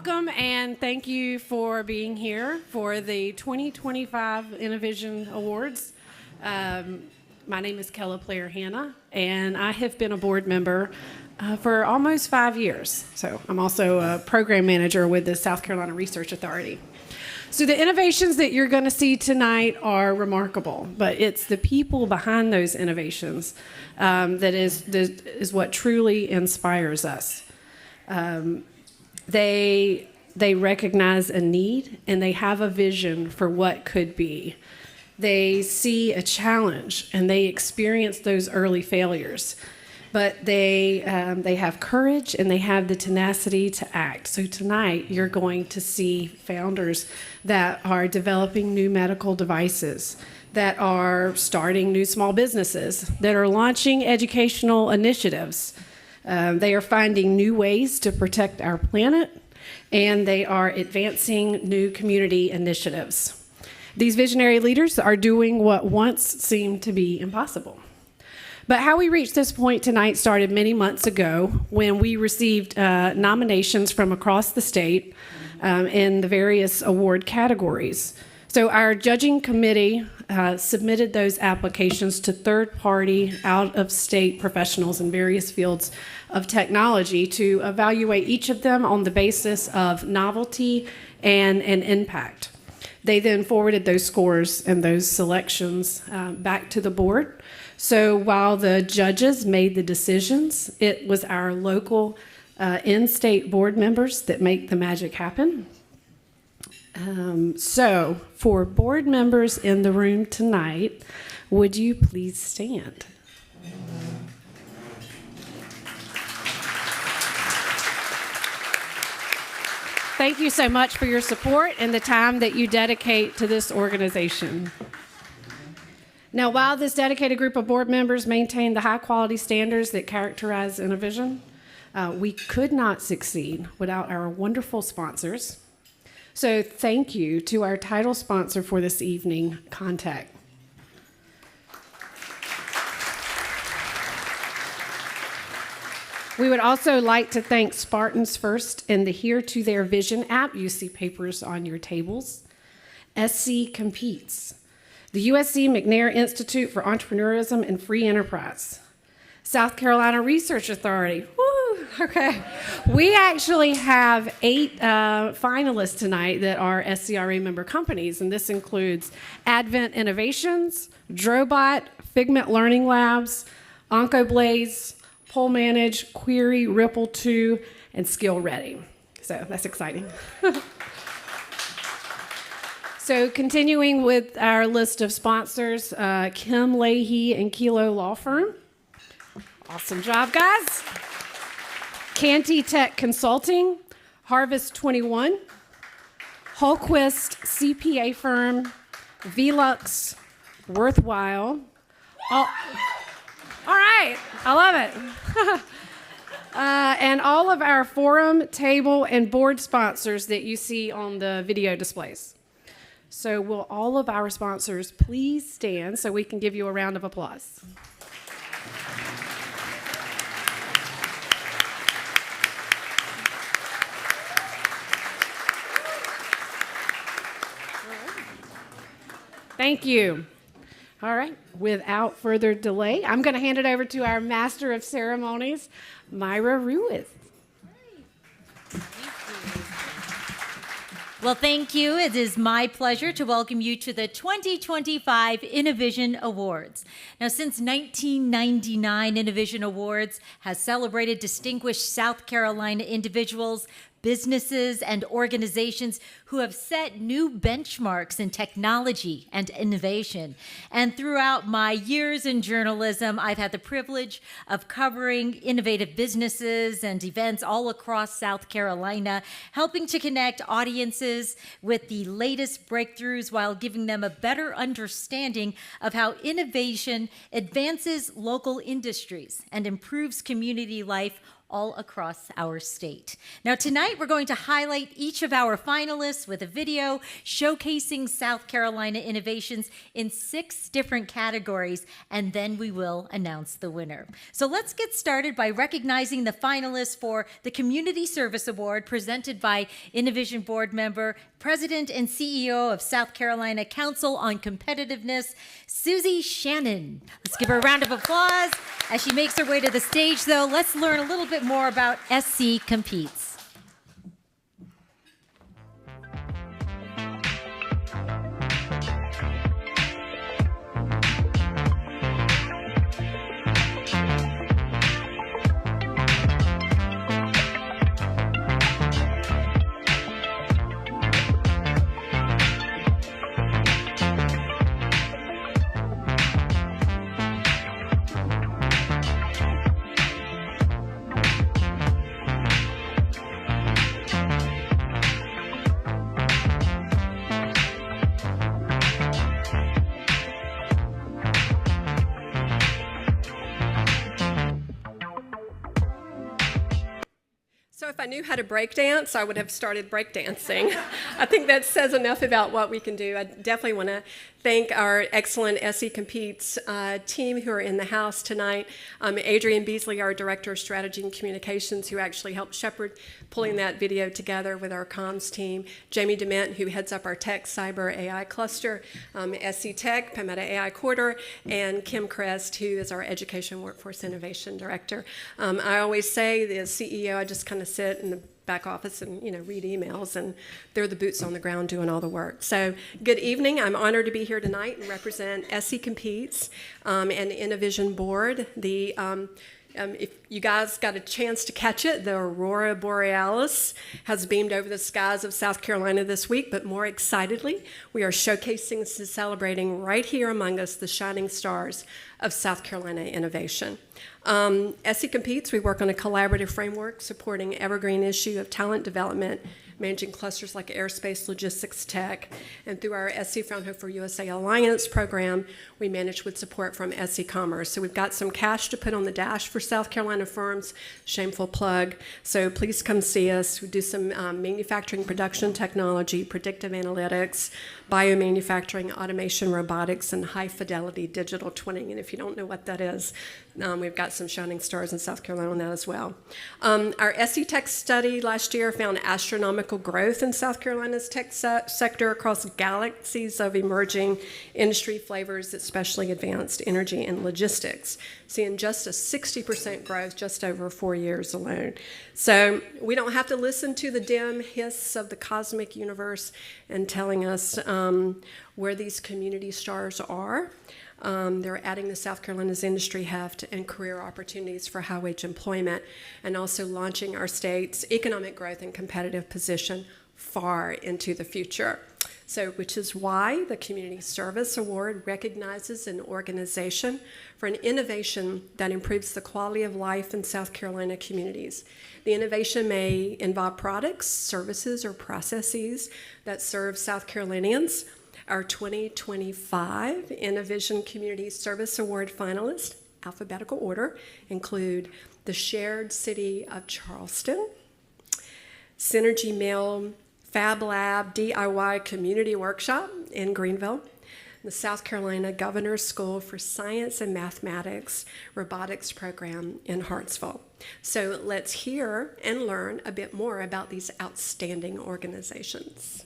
welcome and thank you for being here for the 2025 InnoVision Awards. My name is Kella Player Hannah, and I have been a board member for almost 5 years. So I'm also a program manager with the South Carolina Research Authority. So the innovations that you're going to see tonight are remarkable, but it's the people behind those innovations that is what truly inspires us. They recognize a need and they have a vision for what could be. They see a challenge and they experience those early failures, but they have courage and they have the tenacity to act. So tonight you're going to see founders that are developing new medical devices, that are starting new small businesses, that are launching educational initiatives. They are finding new ways to protect our planet, and they are advancing new community initiatives. These visionary leaders are doing what once seemed to be impossible. But how we reached this point tonight started many months ago when we received nominations from across the state in the various award categories. So our judging committee submitted those applications to third-party, out-of-state professionals in various fields of technology to evaluate each of them on the basis of novelty and an impact. They then forwarded those scores and those selections back to the board. So while the judges made the decisions, it was our local in-state board members that make the magic happen. So for board members in the room tonight, would you please stand? Thank you so much for your support and the time that you dedicate to this organization. Now, while this dedicated group of board members maintain the high-quality standards that characterize InnoVision, we could not succeed without our wonderful sponsors. So thank you to our title sponsor for this evening, Contact. We would also like to thank Spartans First and the Here to Their Vision app. You see papers on your tables. SC Competes. The USC McNair Institute for Entrepreneurism and Free Enterprise. South Carolina Research Authority. Woo, okay. We actually have 8 finalists tonight that are SCRA member companies, and this includes Advent Innovations, Drobot, Figment Learning Labs, OncoBlaze, PoleManage, Query, Ripple 2, and Skill Ready. So that's exciting. So continuing with our list of sponsors, Kim Leahy and Kilo Law Firm. Awesome job, guys. Canty Tech Consulting, Harvest 21, Holquist CPA Firm, Velux, Worthwhile. All right, I love it. And all of our forum, table, and board sponsors that you see on the video displays. So will all of our sponsors please stand so we can give you a round of applause. Thank you. All right, without further delay, I'm going to hand it over to our Master of Ceremonies, Myra Ruiz. Well, thank you. It is my pleasure to welcome you to the 2025 InnoVision Awards. Now, since 1999, InnoVision Awards has celebrated distinguished South Carolina individuals, businesses, and organizations who have set new benchmarks in technology and innovation. And throughout my years in journalism, I've had the privilege of covering innovative businesses and events all across South Carolina, helping to connect audiences with the latest breakthroughs while giving them a better understanding of how innovation advances local industries and improves community life, all across our state. Now, tonight we're going to highlight each of our finalists with a video showcasing South Carolina innovations in 6 different categories, and then we will announce the winner. So let's get started by recognizing the finalists for the Community Service Award presented by InnoVision board member, President and CEO of South Carolina Council on Competitiveness, Susie Shannon. Let's give her a round of applause. As she makes her way to the stage, though, let's learn a little bit more about SC Competes. So if I knew how to break dance, I would have started break dancing. I think that says enough about what we can do. I definitely want to thank our excellent SE Competes team who are in the house tonight. Adrian Beasley, our Director of Strategy and Communications, who actually helped shepherd pulling that video together with our comms team. Jamie Dement, who heads up our Tech Cyber AI cluster. SE Tech, Palmetto AI Quarter, and Kim Crest, who is our Education Workforce Innovation Director. I always say, the CEO, I just kind of sit in the back office and read emails, and they're the boots on the ground doing all the work. So good evening. I'm honored to be here tonight and represent SE Competes and the InnoVision board. If you guys got a chance to catch it, the Aurora Borealis has beamed over the skies of South Carolina this week, but more excitedly, we are showcasing and celebrating right here among us the shining stars of South Carolina innovation. SE Competes, we work on a collaborative framework supporting evergreen issue of talent development, managing clusters like aerospace, logistics, tech, and through our SE Fraunhofer USA Alliance program, we manage with support from SE Commerce. So we've got some cash to put on the dash for South Carolina firms, shameful plug. So please come see us. We do some manufacturing production technology, predictive analytics, biomanufacturing, automation, robotics, and high-fidelity digital twinning. And if you don't know what that is, we've got some shining stars in South Carolina on that as well. Our SE Tech study last year found astronomical growth in South Carolina's tech sector across galaxies of emerging industry flavors, especially advanced energy and logistics, seeing just a 60% growth just over 4 years alone. So we don't have to listen to the dim hiss of the cosmic universe and telling us where these community stars are. They're adding to South Carolina's industry heft and career opportunities for high-wage employment, and also launching our state's economic growth and competitive position far into the future. So, which is why the Community Service Award recognizes an organization for an innovation that improves the quality of life in South Carolina communities. The innovation may involve products, services, or processes that serve South Carolinians. Our 2025 InnoVision Community Service Award finalists, alphabetical order, include the Shared City of Charleston, Synergy Mill Fab Lab DIY Community Workshop in Greenville, the South Carolina Governor's School for Science and Mathematics Robotics Program in Hartsville. So let's hear and learn a bit more about these outstanding organizations.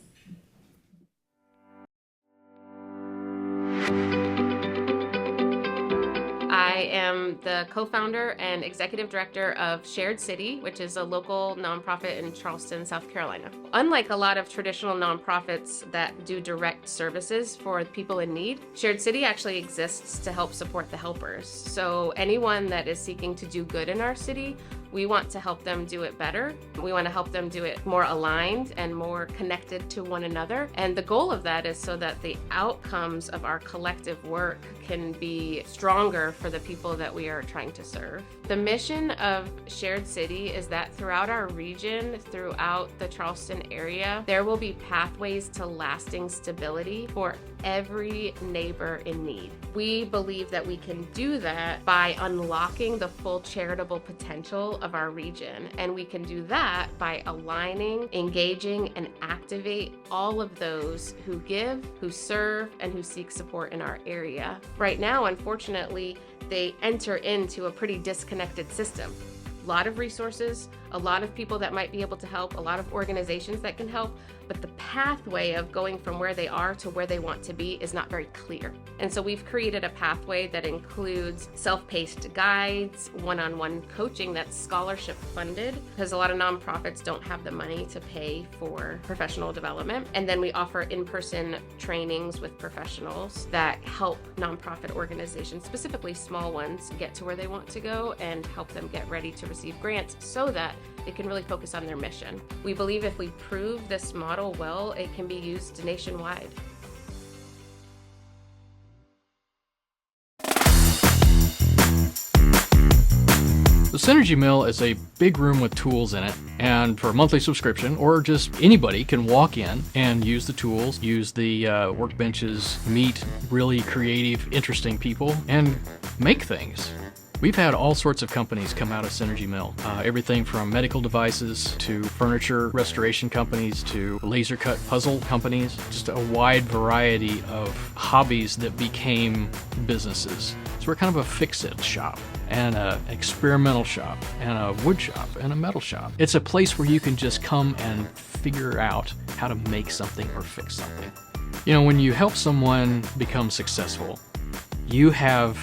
I am the co-founder and executive director of Shared City, which is a local nonprofit in Charleston, South Carolina. Unlike a lot of traditional nonprofits that do direct services for people in need, Shared City actually exists to help support the helpers. So anyone that is seeking to do good in our city, we want to help them do it better. We want to help them do it more aligned and more connected to one another. And the goal of that is so that the outcomes of our collective work can be stronger for the people that we are trying to serve. The mission of Shared City is that throughout our region, throughout the Charleston area, there will be pathways to lasting stability for every neighbor in need. We believe that we can do that by unlocking the full charitable potential of our region. And we can do that by aligning, engaging, and activate all of those who give, who serve, and who seek support in our area. Right now, unfortunately, they enter into a pretty disconnected system. A lot of resources, a lot of people that might be able to help, a lot of organizations that can help, but the pathway of going from where they are to where they want to be is not very clear. And so we've created a pathway that includes self-paced guides, one-on-one coaching that's scholarship funded, because a lot of nonprofits don't have the money to pay for professional development. And then we offer in-person trainings with professionals that help nonprofit organizations, specifically small ones, get to where they want to go and help them get ready to receive grants so that they can really focus on their mission. We believe if we prove this model well, it can be used nationwide. The Synergy Mill is a big room with tools in it, and for a monthly subscription, or just anybody can walk in and use the tools, use the workbenches, meet really creative, interesting people, and make things. We've had all sorts of companies come out of Synergy Mill. Everything from medical devices to furniture restoration companies to laser cut puzzle companies. Just a wide variety of hobbies that became businesses. So we're kind of a fix-it shop and an experimental shop and a wood shop and a metal shop. It's a place where you can just come and figure out how to make something or fix something. You know, when you help someone become successful, you have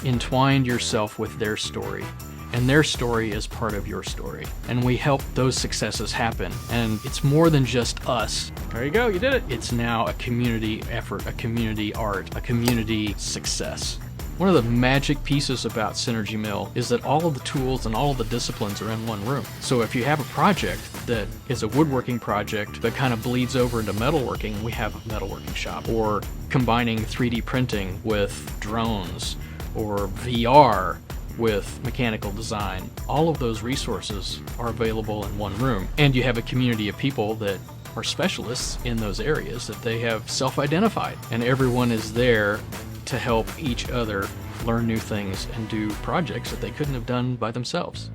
entwined yourself with their story, and their story is part of your story, and we help those successes happen. And it's more than just us. There you go, you did it. It's now a community effort, a community art, a community success. One of the magic pieces about Synergy Mill is that all of the tools and all of the disciplines are in one room. So if you have a project that is a woodworking project that kind of bleeds over into metalworking, we have a metalworking shop. Or combining 3D printing with drones, or VR with mechanical design. All of those resources are available in one room. And you have a community of people that are specialists in those areas that they have self-identified. And everyone is there to help each other learn new things and do projects that they couldn't have done by themselves.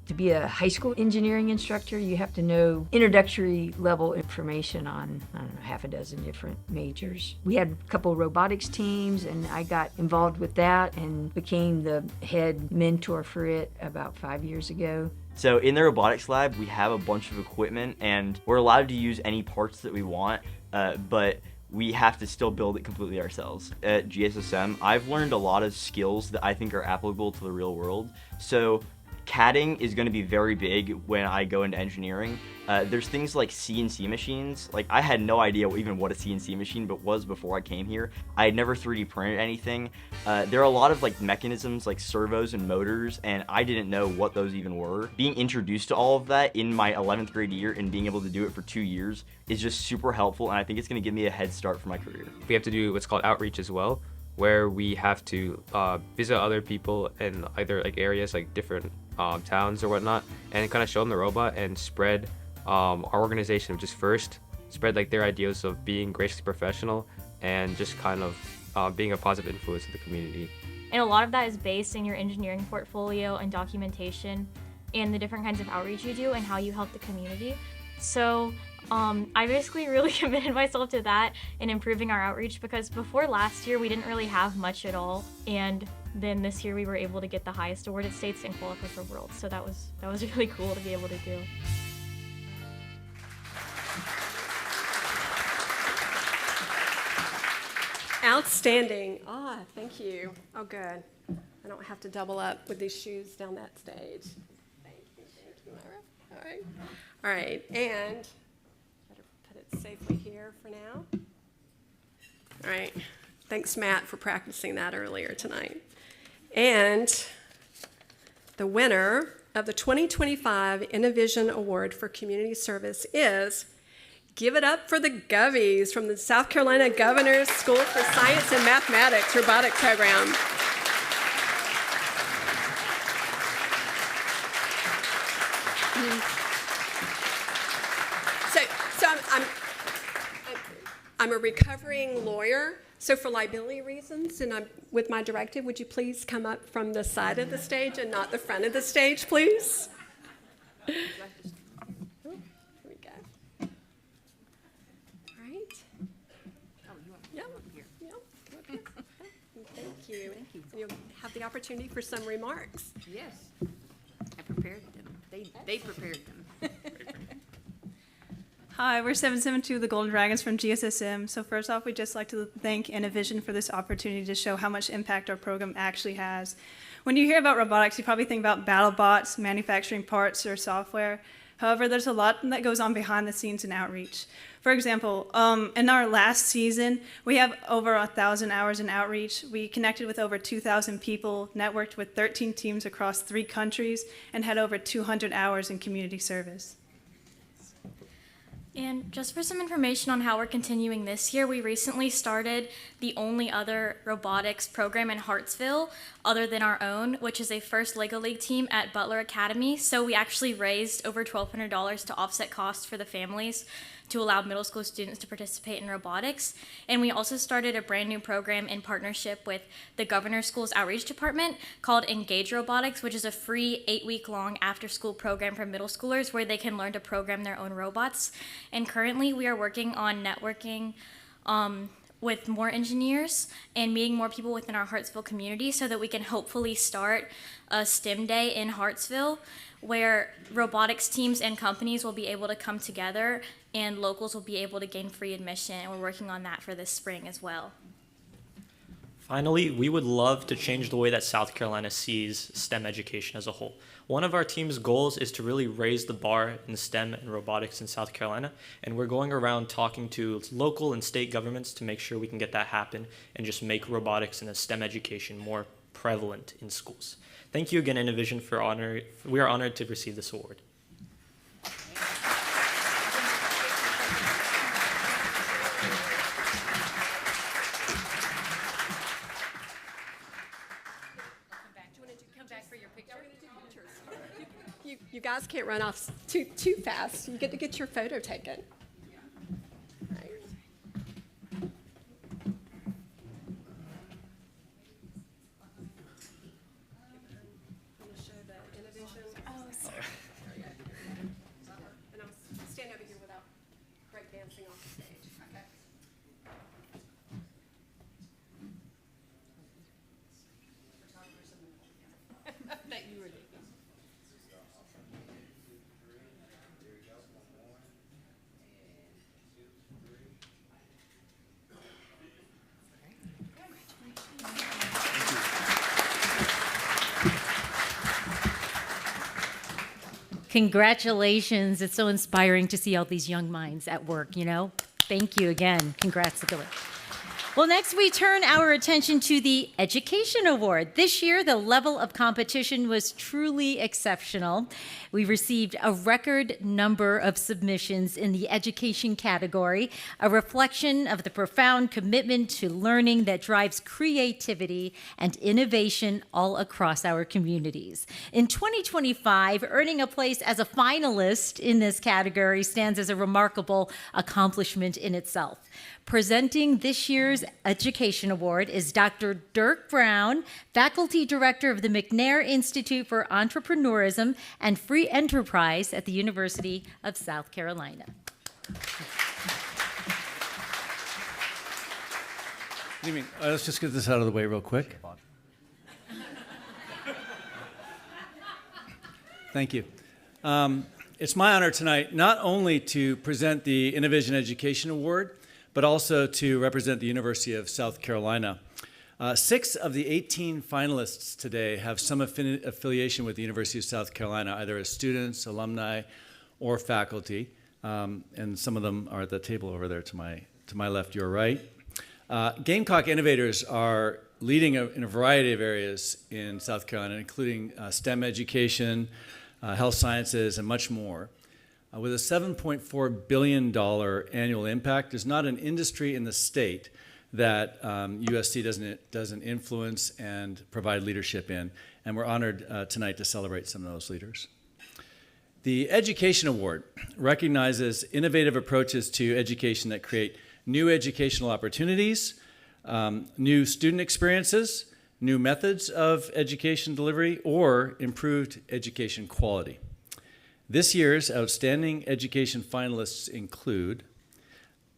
To be a high school engineering instructor, you have to know introductory level information on, I don't know, half a dozen different majors. We had a couple robotics teams, and I got involved with that and became the head mentor for it about 5 years ago. So in the robotics lab, we have a bunch of equipment, and we're allowed to use any parts that we want, but we have to still build it completely ourselves. At GSSM, I've learned a lot of skills that I think are applicable to the real world. So CADing is going to be very big when I go into engineering. There's things like CNC machines. Like, I had no idea even what a CNC machine was before I came here. I had never 3D printed anything. There are a lot of like mechanisms like servos and motors, and I didn't know what those even were. Being introduced to all of that in my 11th grade year and being able to do it for 2 years is just super helpful, and I think it's going to give me a head start for my career. We have to do what's called outreach as well, where we have to visit other people in either like areas like different towns or whatnot, and kind of show them the robot and spread our organization, just first spread like their ideas of being graciously professional and just kind of being a positive influence in the community. And a lot of that is based in your engineering portfolio and documentation and the different kinds of outreach you do and how you help the community. So I basically really committed myself to that and improving our outreach, because before last year we didn't really have much at all, and then this year we were able to get the highest awarded states and qualify for Worlds. So that was really cool to be able to do. Outstanding. Thank you. Oh, good. I don't have to double up with these shoes down that stage. Thank you. All right. And better put it safely here for now. All right. Thanks, Matt, for practicing that earlier tonight. And the winner of the 2025 InnoVision Award for Community Service is, give it up for the Govies from the South Carolina Governor's School for Science and Mathematics Robotic Program. So I'm a recovering lawyer. So for liability reasons, and I'm with my directive, would you please come up from the side of the stage and not the front of the stage, please? Here we go. All right. Yep. Come up here. Thank you. Thank you. You'll have the opportunity for some remarks. Yes, I prepared them. They prepared them. Hi, we're 772 the Golden Dragons from GSSM. So first off, we'd just like to thank InnoVision for this opportunity to show how much impact our program actually has. When you hear about robotics, you probably think about battle bots, manufacturing parts, or software. However, there's a lot that goes on behind the scenes in outreach. For example, in our last season, we have over 1,000 hours in outreach. We connected with over 2,000 people, networked with 13 teams across 3 countries, and had over 200 hours in community service. And just for some information on how we're continuing this year, we recently started the only other robotics program in Hartsville other than our own, which is a first Lego League team at Butler Academy. So we actually raised over $1,200 to offset costs for the families to allow middle school students to participate in robotics. And we also started a brand new program in partnership with the Governor's School's Outreach Department called Engage Robotics, which is a free 8-week-long after-school program for middle schoolers where they can learn to program their own robots. And currently we are working on networking with more engineers and meeting more people within our Hartsville community so that we can hopefully start a STEM day in Hartsville where robotics teams and companies will be able to come together and locals will be able to gain free admission, and we're working on that for this spring as well. Finally, we would love to change the way that South Carolina sees STEM education as a whole. One of our team's goals is to really raise the bar in STEM and robotics in South Carolina, and we're going around talking to local and state governments to make sure we can get that happen and just make robotics and a STEM education more prevalent in schools. Thank you again, InnoVision, we are honored to receive this award. You guys can't run off too fast. You get to get your photo taken. Right. I'm going to show the InnoVision. Oh, sorry. And I'll stand over here without break dancing off the stage. Okay. That you were taking. Congratulations. It's so inspiring to see all these young minds at work, you know? Thank you again. Congrats. Well, next we turn our attention to the Education Award. This year, the level of competition was truly exceptional. We received a record number of submissions in the education category, a reflection of the profound commitment to learning that drives creativity and innovation all across our communities. In 2025, earning a place as a finalist in this category stands as a remarkable accomplishment in itself. Presenting this year's Education Award is Dr. Dirk Brown, Faculty Director of the McNair Institute for Entrepreneurism and Free Enterprise at the University of South Carolina. Good evening. Let's just get this out of the way real quick. Thank you. It's my honor tonight not only to present the InnoVision Education Award, but also to represent the University of South Carolina. 6 of the 18 finalists today have some affiliation with the University of South Carolina, either as students, alumni, or faculty, and some of them are at the table over there to my left, your right. Gamecock innovators are leading in a variety of areas in South Carolina, including STEM education, health sciences, and much more. With a $7.4 billion annual impact, there's not an industry in the state that USC doesn't influence and provide leadership in, and we're honored tonight to celebrate some of those leaders. The Education Award recognizes innovative approaches to education that create new educational opportunities, new student experiences, new methods of education delivery, or improved education quality. This year's outstanding education finalists include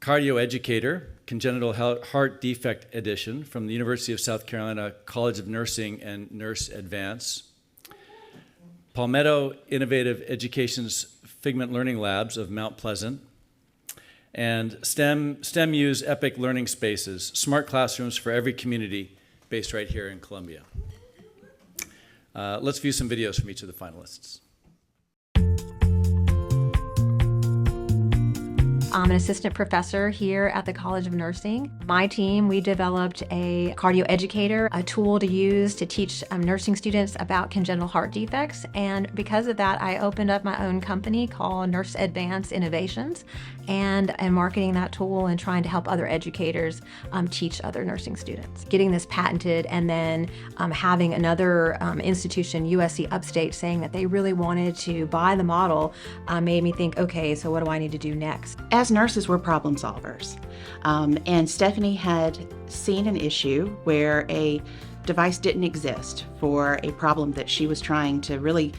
Cardio Educator, Congenital Heart Defect Edition from the University of South Carolina College of Nursing and Nurse Advance, Palmetto Innovative Education's Figment Learning Labs of Mount Pleasant, and STEMU's Epic Learning Spaces, smart classrooms for every community, based right here in Columbia. Let's view some videos from each of the finalists. I'm an assistant professor here at the College of Nursing. My team, we developed a cardio educator, a tool to use to teach nursing students about congenital heart defects. And because of that, I opened up my own company called Nurse Advance Innovations, and I'm marketing that tool and trying to help other educators teach other nursing students. Getting this patented and then having another institution, USC Upstate, saying that they really wanted to buy the model made me think, okay, so what do I need to do next? As nurses, we're problem solvers. And Stephanie had seen an issue where a device didn't exist for a problem that she was trying to really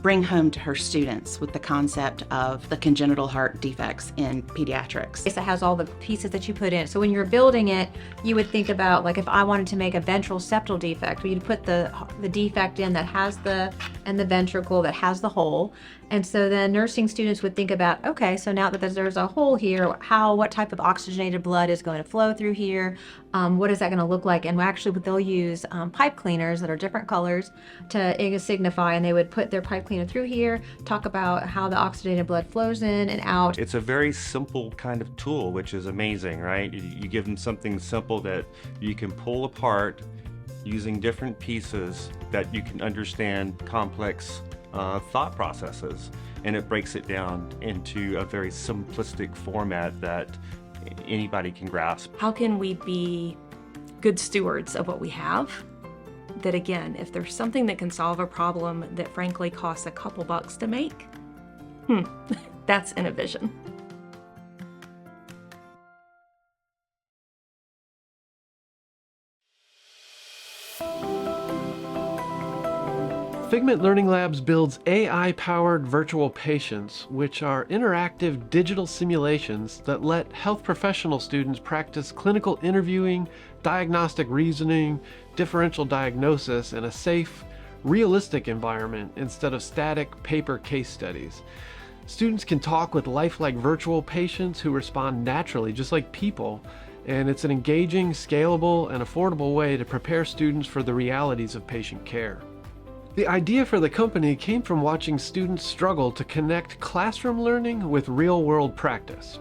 bring home to her students with the concept of the congenital heart defects in pediatrics. It has all the pieces that you put in. So when you're building it, you would think about, like, if I wanted to make a ventral septal defect, you'd put the defect in that has the ventricle that has the hole. And so then nursing students would think about, okay, so now that there's a hole here, what type of oxygenated blood is going to flow through here? What is that going to look like? And actually they'll use pipe cleaners that are different colors to signify, and they would put their pipe cleaner through here, talk about how the oxygenated blood flows in and out. It's a very simple kind of tool, which is amazing, right? You give them something simple that you can pull apart using different pieces that you can understand complex thought processes, and it breaks it down into a very simplistic format that anybody can grasp. How can we be good stewards of what we have? That again, if there's something that can solve a problem that frankly costs a couple bucks to make, that's InnoVision. Figment Learning Labs builds AI-powered virtual patients, which are interactive digital simulations that let health professional students practice clinical interviewing, diagnostic reasoning, differential diagnosis in a safe, realistic environment instead of static paper case studies. Students can talk with lifelike virtual patients who respond naturally, just like people, and it's an engaging, scalable, and affordable way to prepare students for the realities of patient care. The idea for the company came from watching students struggle to connect classroom learning with real-world practice.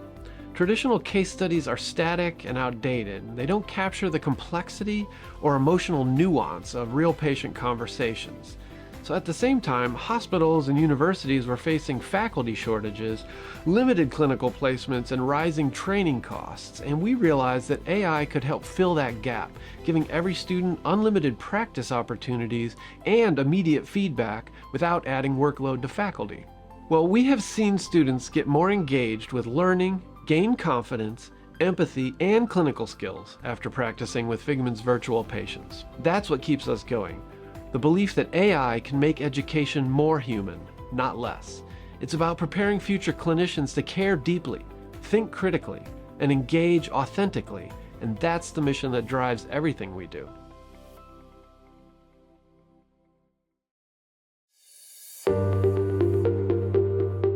Traditional case studies are static and outdated. They don't capture the complexity or emotional nuance of real patient conversations. So at the same time, hospitals and universities were facing faculty shortages, limited clinical placements, and rising training costs. And we realized that AI could help fill that gap, giving every student unlimited practice opportunities and immediate feedback without adding workload to faculty. Well, we have seen students get more engaged with learning, gain confidence, empathy, and clinical skills after practicing with Figment's virtual patients. That's what keeps us going. The belief that AI can make education more human, not less. It's about preparing future clinicians to care deeply, think critically, and engage authentically, and that's the mission that drives everything we do.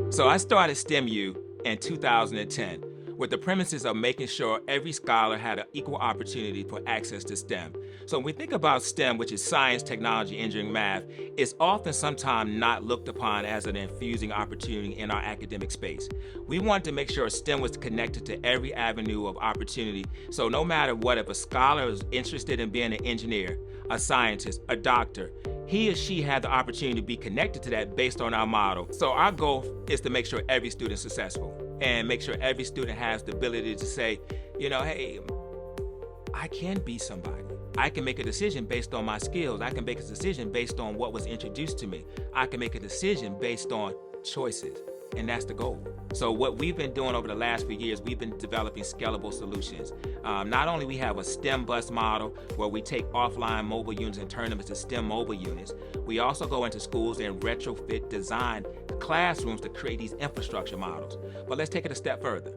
So I started STEMU in 2010 with the premises of making sure every scholar had an equal opportunity for access to STEM. So when we think about STEM, which is science, technology, engineering, math, it's often sometimes not looked upon as an infusing opportunity in our academic space. We wanted to make sure STEM was connected to every avenue of opportunity. So no matter what, if a scholar is interested in being an engineer, a scientist, a doctor, he or she had the opportunity to be connected to that based on our model. So our goal is to make sure every student is successful and make sure every student has the ability to say, you know, hey, I can be somebody. I can make a decision based on my skills. I can make a decision based on what was introduced to me. I can make a decision based on choices. And that's the goal. So what we've been doing over the last few years, we've been developing scalable solutions. Not only we have a STEM bus model where we take offline mobile units and turn them into STEM mobile units, we also go into schools and retrofit design classrooms to create these infrastructure models. But let's take it a step further.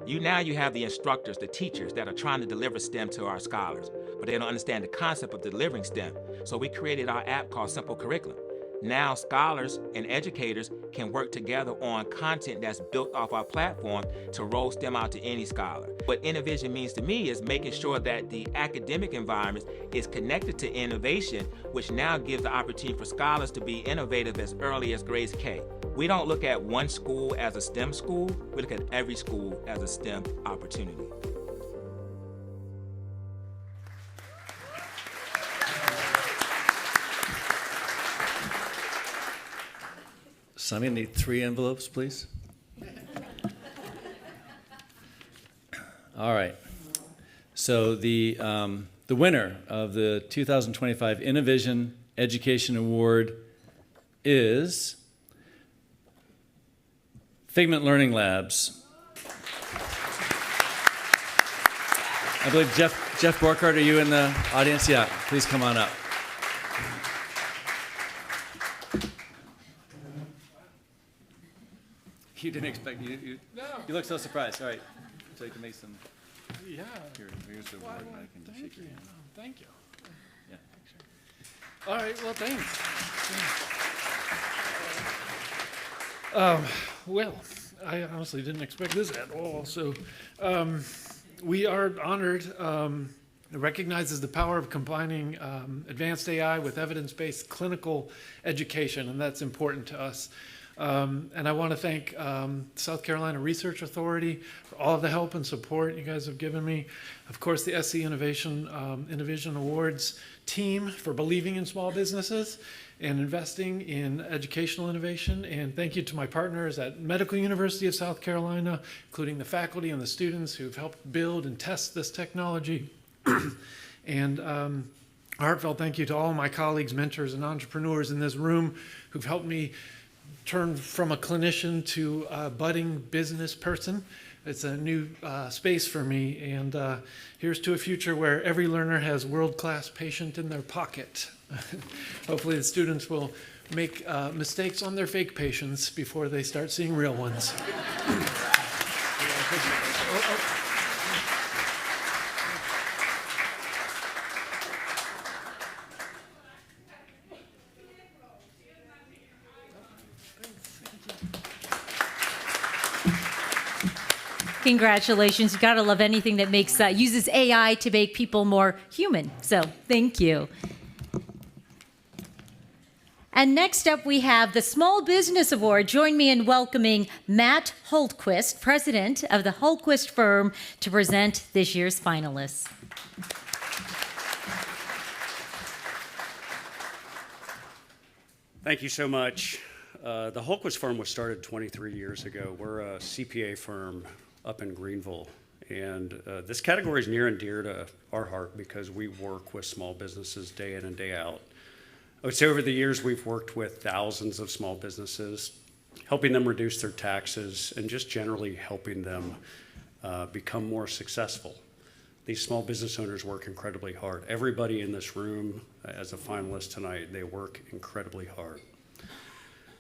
Now you have the instructors, the teachers that are trying to deliver STEM to our scholars, but they don't understand the concept of delivering STEM. So we created our app called Simple Curriculum. Now scholars and educators can work together on content that's built off our platform to roll STEM out to any scholar. What InnoVision means to me is making sure that the academic environment is connected to innovation, which now gives the opportunity for scholars to be innovative as early as grades K. We don't look at one school as a STEM school, we look at every school as a STEM opportunity. Somebody need 3 envelopes, please. All right. So the winner of the 2025 InnoVision Education Award is Figment Learning Labs. I believe Jeff Borkhardt, are you in the audience? Yeah, please come on up. You didn't expect you look so surprised. All right, so you can make some. Yeah. Here's the award. I can Thank shake you. your hand. Thank you. Yeah. All right. Well, thanks. Well, I honestly didn't expect this at all. So, we are honored. It recognizes the power of combining advanced AI with evidence-based clinical education, and that's important to us. And I want to thank South Carolina Research Authority for all of the help and support you guys have given me. Of course, the SC InnoVision Awards team for believing in small businesses and investing in educational innovation. And thank you to my partners at Medical University of South Carolina, including the faculty and the students who've helped build and test this technology. And a heartfelt thank you to all my colleagues, mentors, and entrepreneurs in this room who've helped me turn from a clinician to a budding business person. It's a new space for me, and here's to a future where every learner has world-class patient in their pocket. Hopefully the students will make mistakes on their fake patients before they start seeing real ones. Congratulations. You gotta love anything that makes uses AI to make people more human. So thank you. And next up, we have the Small Business Award. Join me in welcoming Matt Holtquist, president of the Holtquist firm, to present this year's finalists. Thank you so much. The Holtquist firm was started 23 years ago. We're a CPA firm up in Greenville. And this category is near and dear to our heart because we work with small businesses day in and day out. I would say over the years, we've worked with thousands of small businesses, helping them reduce their taxes and just generally helping them become more successful. These small business owners work incredibly hard. Everybody in this room as a finalist tonight, they work incredibly hard.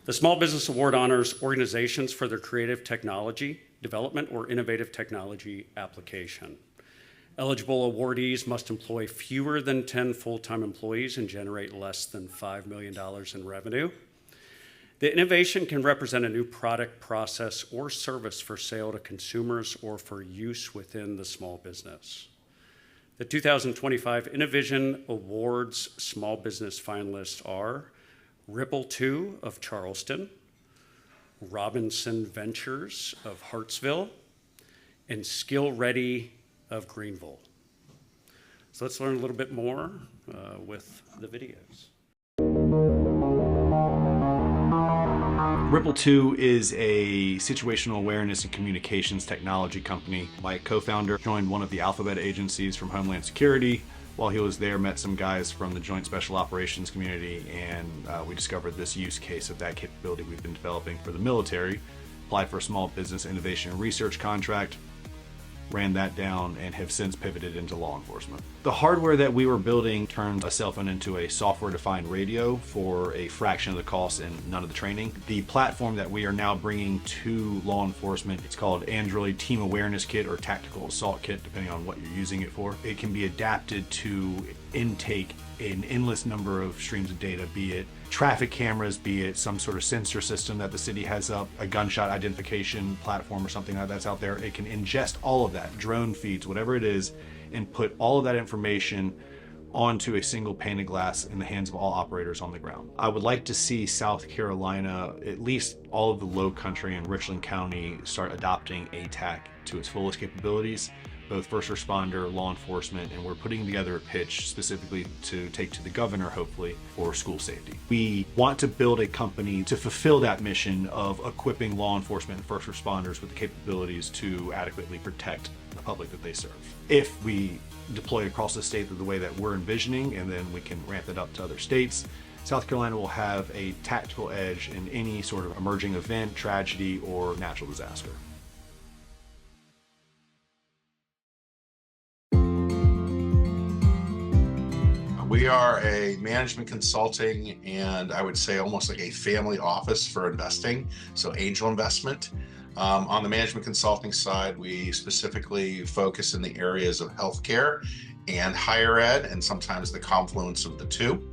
The Small Business Award honors organizations for their creative technology development or innovative technology application. Eligible awardees must employ fewer than 10 full-time employees and generate less than $5 million in revenue. The innovation can represent a new product, process, or service for sale to consumers or for use within the small business. The 2025 InnoVision Awards small business finalists are Ripple 2 of Charleston, Robinson Ventures of Hartsville, and Skill Ready of Greenville. So let's learn a little bit more with the videos. Ripple 2 is a situational awareness and communications technology company. My co-founder joined one of the alphabet agencies from Homeland Security, While he was there, met some guys from the Joint Special Operations community, and we discovered this use case of that capability we've been developing for the military. Applied for a small business innovation and research contract, ran that down, and have since pivoted into law enforcement. The hardware that we were building turned a cell phone into a software-defined radio for a fraction of the cost and none of the training. The platform that we are now bringing to law enforcement, it's called Android Team Awareness Kit or Tactical Assault Kit, depending on what you're using it for. It can be adapted to intake an endless number of streams of data, be it traffic cameras, be it some sort of sensor system that the city has up, a gunshot identification platform or something like that's out there. It can ingest all of that, drone feeds, whatever it is, and put all of that information onto a single pane of glass in the hands of all operators on the ground. I would like to see South Carolina, at least all of the Low Country and Richland County, start adopting ATAC to its fullest capabilities, both first responder, law enforcement, and we're putting together a pitch specifically to take to the governor, hopefully, for school safety. We want to build a company to fulfill that mission of equipping law enforcement and first responders with the capabilities to adequately protect the public that they serve. If we deploy across the state the way that we're envisioning, and then we can ramp it up to other states, South Carolina will have a tactical edge in any sort of emerging event, tragedy, or natural disaster. We are a management consulting and I would say almost like a family office for investing, so angel investment. On the management consulting side, we specifically focus in the areas of healthcare and higher ed, and sometimes the confluence of the two.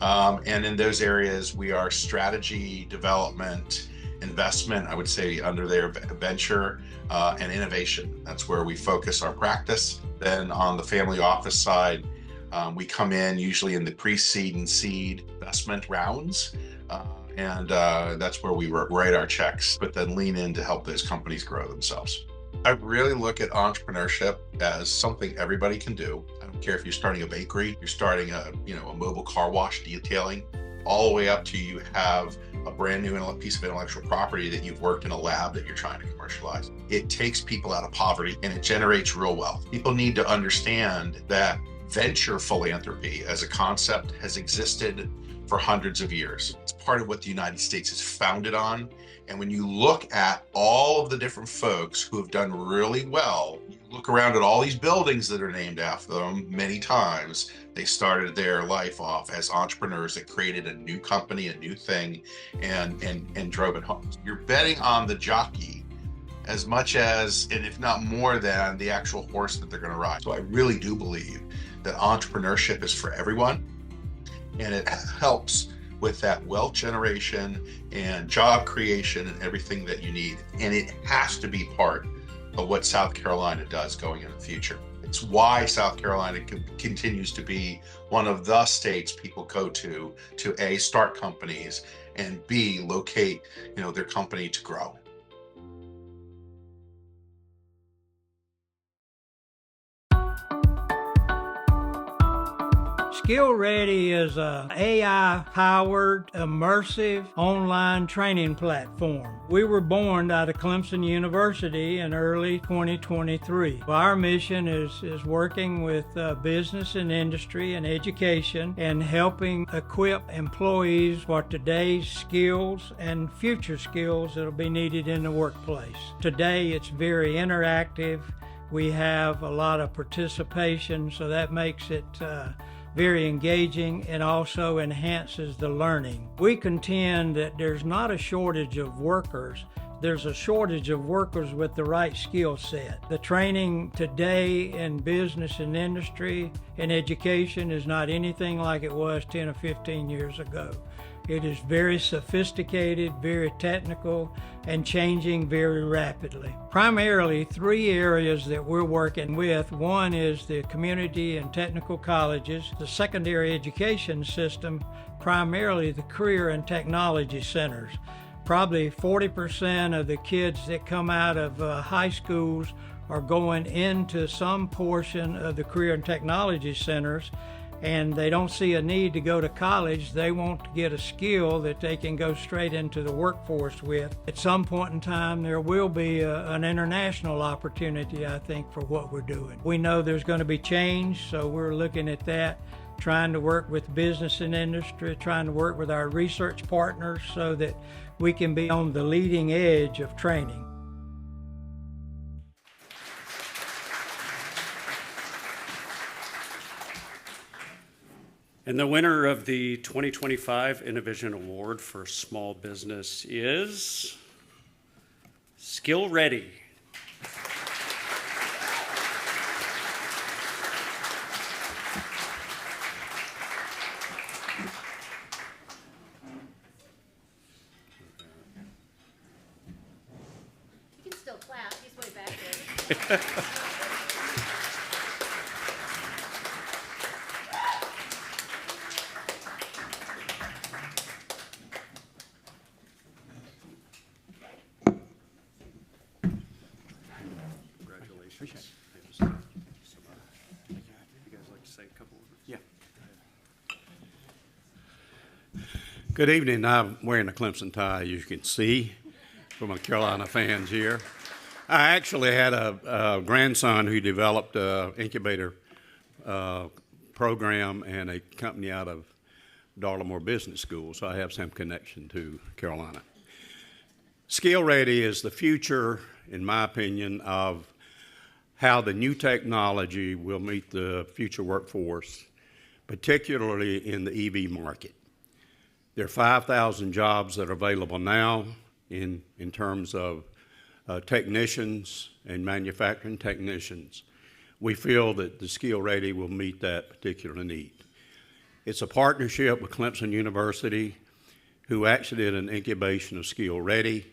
And in those areas, we are strategy, development, investment, I would say under there, venture, and innovation. That's where we focus our practice. Then on the family office side, we come in usually in the pre-seed and seed investment rounds, and that's where we write our checks, but then lean in to help those companies grow themselves. I really look at entrepreneurship as something everybody can do. I don't care if you're starting a bakery, you're starting a mobile car wash detailing, all the way up to you have a brand new piece of intellectual property that you've worked in a lab that you're trying to commercialize. It takes people out of poverty and it generates real wealth. People need to understand that venture philanthropy as a concept has existed for hundreds of years. It's part of what the United States is founded on. And when you look at all of the different folks who have done really well, you look around at all these buildings that are named after them, many times they started their life off as entrepreneurs that created a new company, a new thing, and drove it home. You're betting on the jockey as much as, and if not more than, the actual horse that they're going to ride. So I really do believe that entrepreneurship is for everyone, and it helps with that wealth generation and job creation and everything that you need. And it has to be part of what South Carolina does going into the future. It's why South Carolina continues to be one of the states people go to A, start companies, and B, locate their company to grow. Skill Ready is a AI-powered, immersive online training platform. We were born out of Clemson University in early 2023. Our mission is working with business and industry and education and helping equip employees for today's skills and future skills that will be needed in the workplace. Today it's very interactive. We have a lot of participation, so that makes it very engaging and also enhances the learning. We contend that there's not a shortage of workers, there's a shortage of workers with the right skill set. The training today in business and industry and education is not anything like it was 10 or 15 years ago. It is very sophisticated, very technical, and changing very rapidly. Primarily, three areas that we're working with. One is the community and technical colleges, the secondary education system, primarily the career and technology centers. Probably 40% of the kids that come out of high schools are going into some portion of the career and technology centers, and they don't see a need to go to college. They want to get a skill that they can go straight into the workforce with. At some point in time, there will be an international opportunity, I think, for what we're doing. We know there's going to be change, so we're looking at that, trying to work with business and industry, trying to work with our research partners so that we can be on the leading edge of training. And the winner of the 2025 InnoVision Award for Small Business is Skill Ready. You can still clap, he's way back there. Congratulations. You guys like to say a couple of words? Yeah. Good evening. I'm wearing a Clemson tie, as you can see, for my Carolina fans here. I actually had a grandson who developed an incubator program and a company out of Darla Business School, so I have some connection to Carolina. Skill Ready is the future, in my opinion, of how the new technology will meet the future workforce, particularly in the EV market. There are 5,000 jobs that are available now in terms of technicians and manufacturing technicians. We feel that the Skill Ready will meet that particular need. It's a partnership with Clemson University, who actually did an incubation of Skill Ready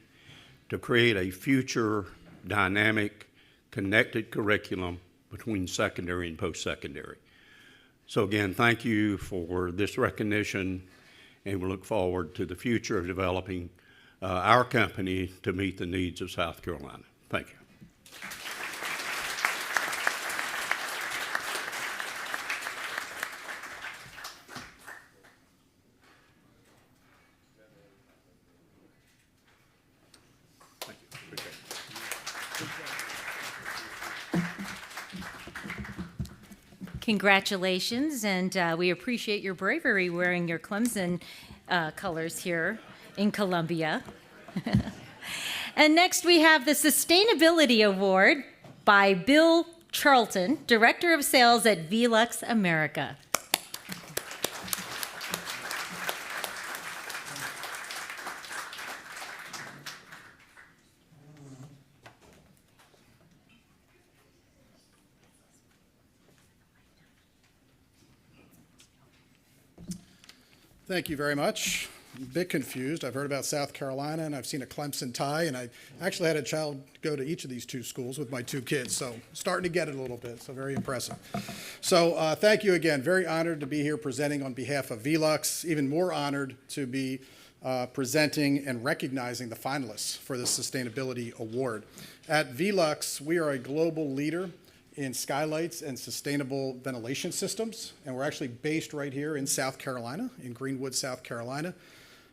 to create a future dynamic, connected curriculum between secondary and post-secondary. So again, thank you for this recognition, and we look forward to the future of developing our company to meet the needs of South Carolina. Thank you. Congratulations, and we appreciate your bravery wearing your Clemson colors here in Columbia. And next we have the Sustainability Award by Bill Charlton, Director of Sales at Velux America. Thank you very much. I'm a bit confused. I've heard about South Carolina, and I've seen a Clemson tie, and I actually had a child go to each of these two schools with my two kids, so starting to get it a little bit, so very impressive. So thank you again. Very honored to be here presenting on behalf of Velux. Even more honored to be presenting and recognizing the finalists for the Sustainability Award. At Velux, we are a global leader in skylights and sustainable ventilation systems, and we're actually based right here in South Carolina, in Greenwood, South Carolina.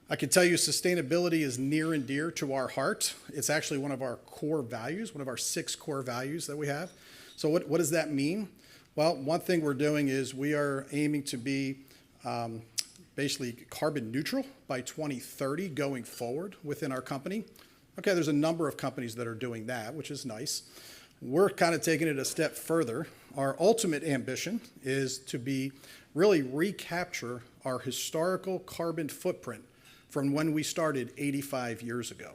I can tell you sustainability is near and dear to our heart. It's actually one of our core values, one of our 6 core values that we have. So what does that mean? Well, one thing we're doing is we are aiming to be basically carbon neutral by 2030 going forward within our company. Okay, there's a number of companies that are doing that, which is nice. We're kind of taking it a step further. Our ultimate ambition is to really recapture our historical carbon footprint from when we started 85 years ago.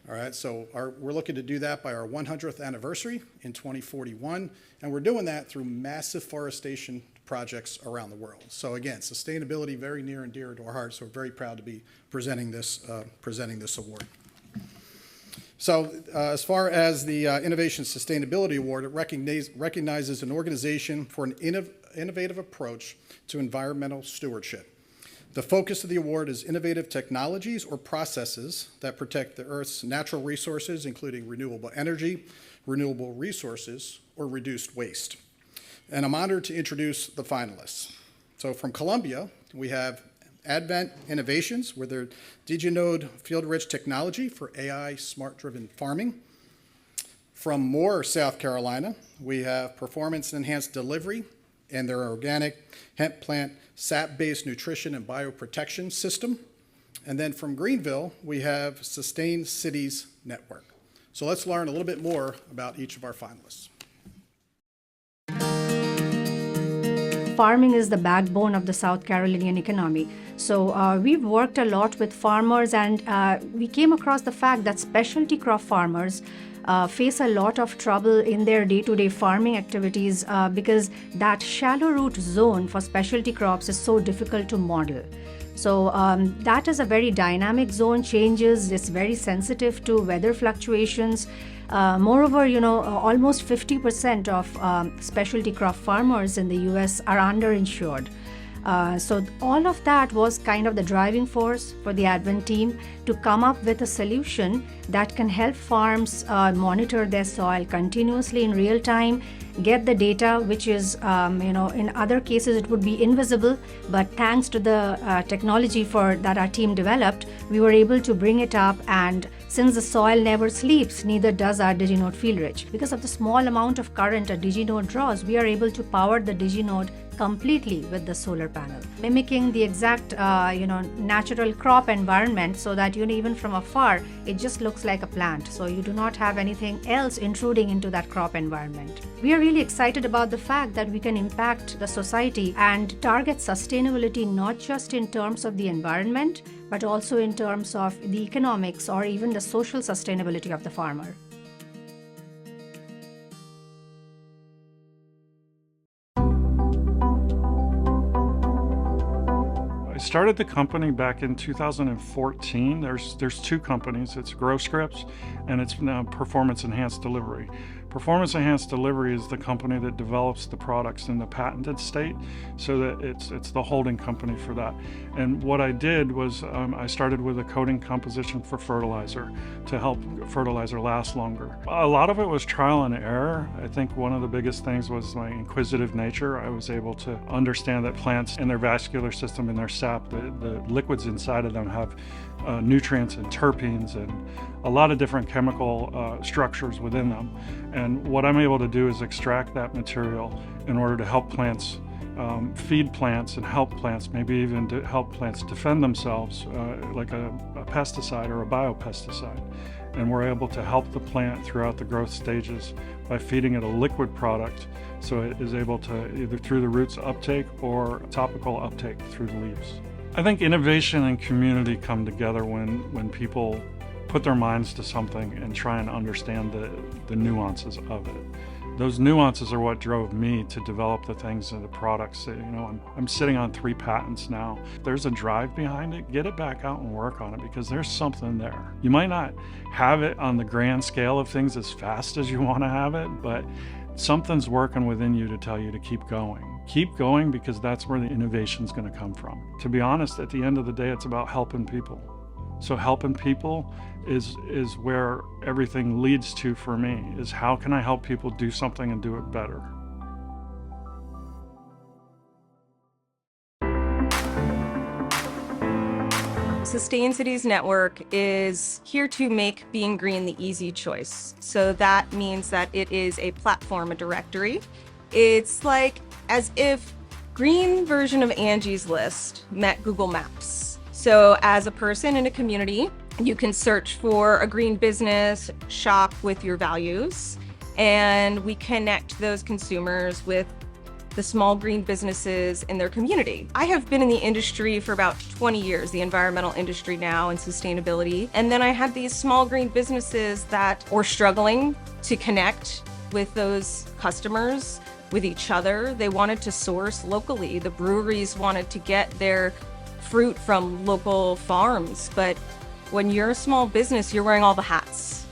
All right, so we're looking to do that by our 100th anniversary in 2041, and we're doing that through massive forestation projects around the world. So again, sustainability very near and dear to our hearts, so we're very proud to be presenting this award. So as far as the Innovation Sustainability Award, it recognizes an organization for an innovative approach to environmental stewardship. The focus of the award is innovative technologies or processes that protect the Earth's natural resources, including renewable energy, renewable resources, or reduced waste. And I'm honored to introduce the finalists. So from Columbia, we have Advent Innovations, where they're DigiNode field-rich technology for AI smart-driven farming. From Moore, South Carolina, we have Performance Enhanced Delivery and their organic hemp plant sap-based nutrition and bioprotection system. And then from Greenville, we have Sustained Cities Network. So let's learn a little bit more about each of our finalists. Farming is the backbone of the South Carolinian economy. So we've worked a lot with farmers, and we came across the fact that specialty crop farmers face a lot of trouble in their day-to-day farming activities because that shallow root zone for specialty crops is so difficult to model. So that is a very dynamic zone, changes, it's very sensitive to weather fluctuations. Moreover, almost 50% of specialty crop farmers in the US are underinsured. So all of that was kind of the driving force for the Advent team to come up with a solution that can help farms monitor their soil continuously in real time, get the data, which is, in other cases it would be invisible, but thanks to the technology that our team developed, we were able to bring it up. And since the soil never sleeps, neither does our DigiNode FieldRich. Because of the small amount of current a DigiNode draws, we are able to power the DigiNode completely with the solar panel, mimicking the exact natural crop environment, so that even from afar it just looks like a plant, so you do not have anything else intruding into that crop environment. We are really excited about the fact that we can impact the society and target sustainability not just in terms of the environment, but also in terms of the economics or even the social sustainability of the farmer. I started the company back in 2014. There's two companies. It's GrowScripts and it's now Performance Enhanced Delivery. Performance Enhanced Delivery is the company that develops the products in the patented state, so that it's the holding company for that. And what I did was I started with a coating composition for fertilizer to help fertilizer last longer. A lot of it was trial and error. I think one of the biggest things was my inquisitive nature. I was able to understand that plants in their vascular system, in their sap, the liquids inside of them have nutrients and terpenes and a lot of different chemical structures within them. And what I'm able to do is extract that material in order to help plants feed plants and help plants, maybe even to help plants defend themselves, like a pesticide or a biopesticide. And we're able to help the plant throughout the growth stages by feeding it a liquid product, so it is able to either through the roots uptake or topical uptake through the leaves. I think innovation and community come together when people put their minds to something and try and understand the nuances of it. Those nuances are what drove me to develop the things and the products. I'm sitting on 3 patents now. There's a drive behind it. Get it back out and work on it, because there's something there. You might not have it on the grand scale of things as fast as you want to have it, but something's working within you to tell you to keep going. Keep going, because that's where the innovation's going to come from. To be honest, at the end of the day, it's about helping people. So helping people is where everything leads to for me, is how can I help people do something and do it better? Sustained Cities Network is here to make being green the easy choice. So that means that it is a platform, a directory. It's like as if green version of Angie's List met Google Maps. So as a person in a community, you can search for a green business, shop with your values, and we connect those consumers with the small green businesses in their community. I have been in the industry for about 20 years, the environmental industry now and sustainability. And then I had these small green businesses that were struggling to connect with those customers, with each other. They wanted to source locally. The breweries wanted to get their fruit from local farms. But when you're a small business, you're wearing all the hats.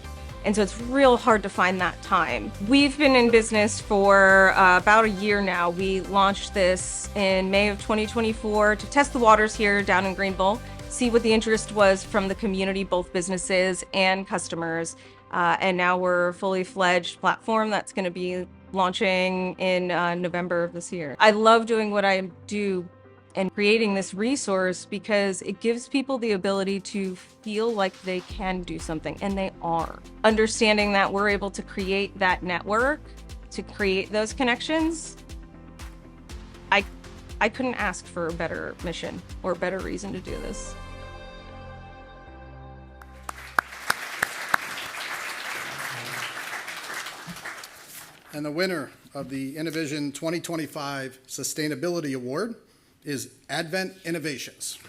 And so it's real hard to find that time. We've been in business for about a year now. We launched this in May of 2024 to test the waters here down in Greenville, see what the interest was from the community, both businesses and customers. And now we're a fully fledged platform that's going to be launching in November of this year. I love doing what I do and creating this resource because it gives people the ability to feel like they can do something, and they are. Understanding that we're able to create that network, to create those connections, I couldn't ask for a better mission or a better reason to do this. And the winner of the InnoVision 2025 Sustainability Award is Advent Innovations.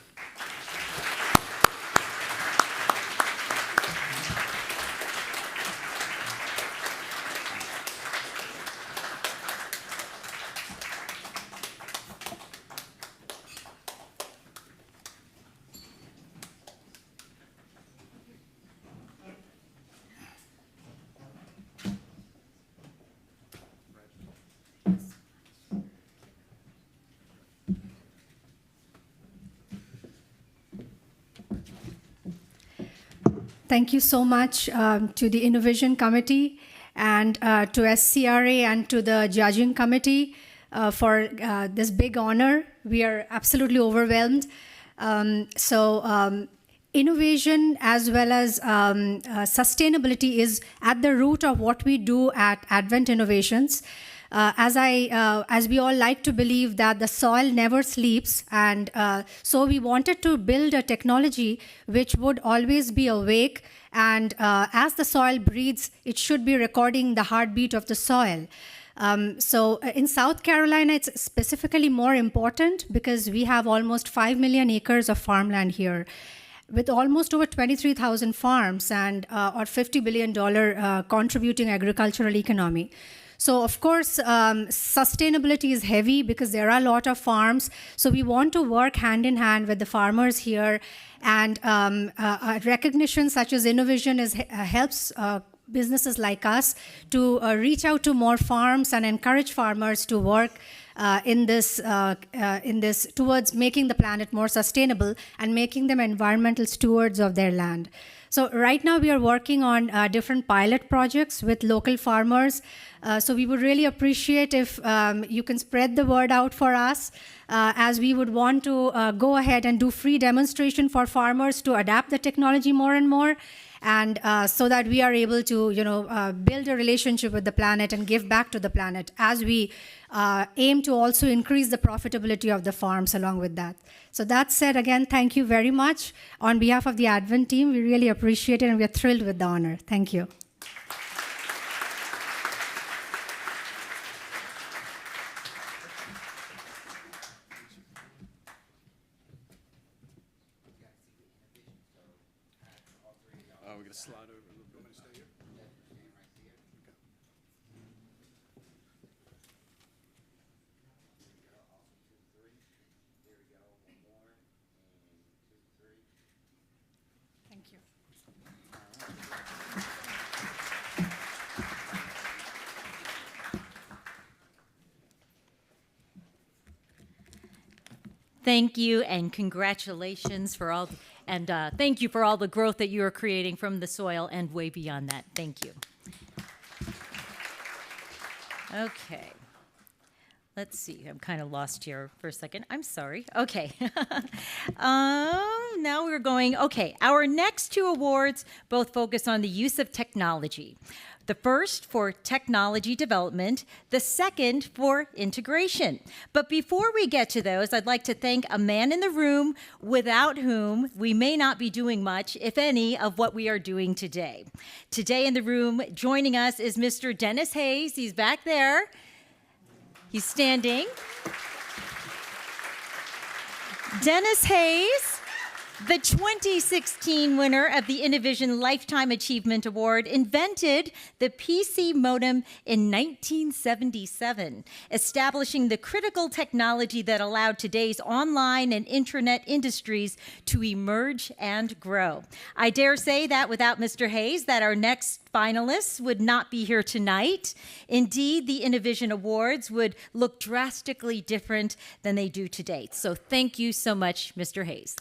Thank you so much to the InnoVision Committee and to SCRA and to the judging committee for this big honor. We are absolutely overwhelmed. Innovation as well as sustainability is at the root of what we do at Advent Innovations. As we all like to believe that the soil never sleeps, and so we wanted to build a technology which would always be awake, and as the soil breathes, it should be recording the heartbeat of the soil. In South Carolina, it's specifically more important because we have almost 5 million acres of farmland here, with almost over 23,000 farms and our $50 billion contributing agricultural economy. So of course, sustainability is heavy because there are a lot of farms. So we want to work hand in hand with the farmers here, and recognition such as InnoVision helps businesses like us to reach out to more farms and encourage farmers to work in this towards making the planet more sustainable and making them environmental stewards of their land. So right now we are working on different pilot projects with local farmers. So we would really appreciate if you can spread the word out for us, as we would want to go ahead and do free demonstration for farmers to adapt the technology more and more, and so that we are able to build a relationship with the planet and give back to the planet, as we aim to also increase the profitability of the farms along with that. So that said, again, thank you very much. On behalf of the Advent team, we really appreciate it, and we are thrilled with the honor. Thank you. We're going to slide over a little bit. Stay here. Thank you. Thank you, and congratulations for all, and thank you for all the growth that you are creating from the soil and way beyond that. Thank you. Okay. Let's see. I'm kind of lost here for a second. I'm sorry. Okay. Now we're going, okay. Our next two awards both focus on the use of technology. The first for technology development, the second for integration. But before we get to those, I'd like to thank a man in the room without whom we may not be doing much, if any, of what we are doing today. Today in the room, joining us is Mr. Dennis Hayes. He's back there. He's standing. Dennis Hayes, the 2016 winner of the InnoVision Lifetime Achievement Award, invented the PC modem in 1977, establishing the critical technology that allowed today's online and internet industries to emerge and grow. I dare say that without Mr. Hayes, that our next finalists would not be here tonight. Indeed, the InnoVision Awards would look drastically different than they do today. So thank you so much, Mr. Hayes.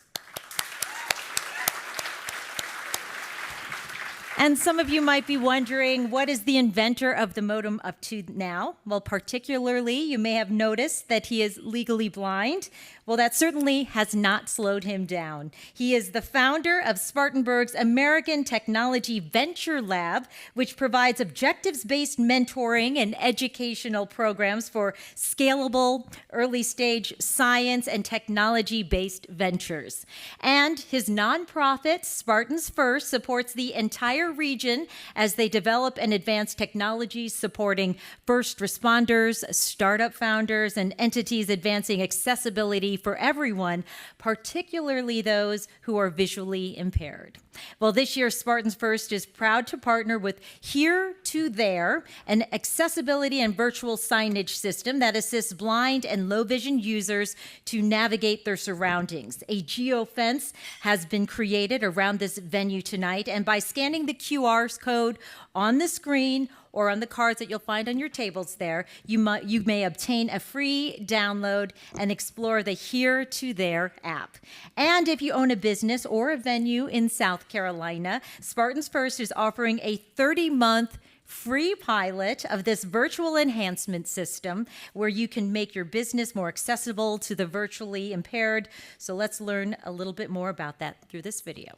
And some of you might be wondering, what is the inventor of the modem up to now? Well, particularly, you may have noticed that he is legally blind. Well, that certainly has not slowed him down. He is the founder of Spartanburg's American Technology Venture Lab, which provides objectives-based mentoring and educational programs for scalable, early-stage science and technology-based ventures. And his nonprofit, Spartans First, supports the entire region as they develop and advance technologies supporting first responders, startup founders, and entities advancing accessibility for everyone, particularly those who are visually impaired. Well, this year, Spartans First is proud to partner with Here to There, an accessibility and virtual signage system that assists blind and low vision users to navigate their surroundings. A geofence has been created around this venue tonight, and by scanning the QR code on the screen or on the cards that you'll find on your tables there, you may obtain a free download and explore the Here to There app. And if you own a business or a venue in South Carolina, Spartans First is offering a 30-month free pilot of this virtual enhancement system where you can make your business more accessible to the virtually impaired. So let's learn a little bit more about that through this video.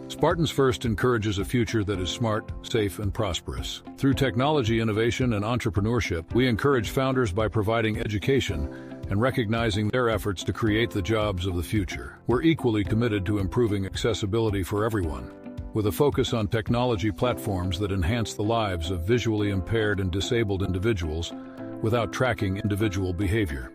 Spartans First encourages a future that is smart, safe, and prosperous. Through technology innovation and entrepreneurship, we encourage founders by providing education and recognizing their efforts to create the jobs of the future. We're equally committed to improving accessibility for everyone, with a focus on technology platforms that enhance the lives of visually impaired and disabled individuals without tracking individual behavior.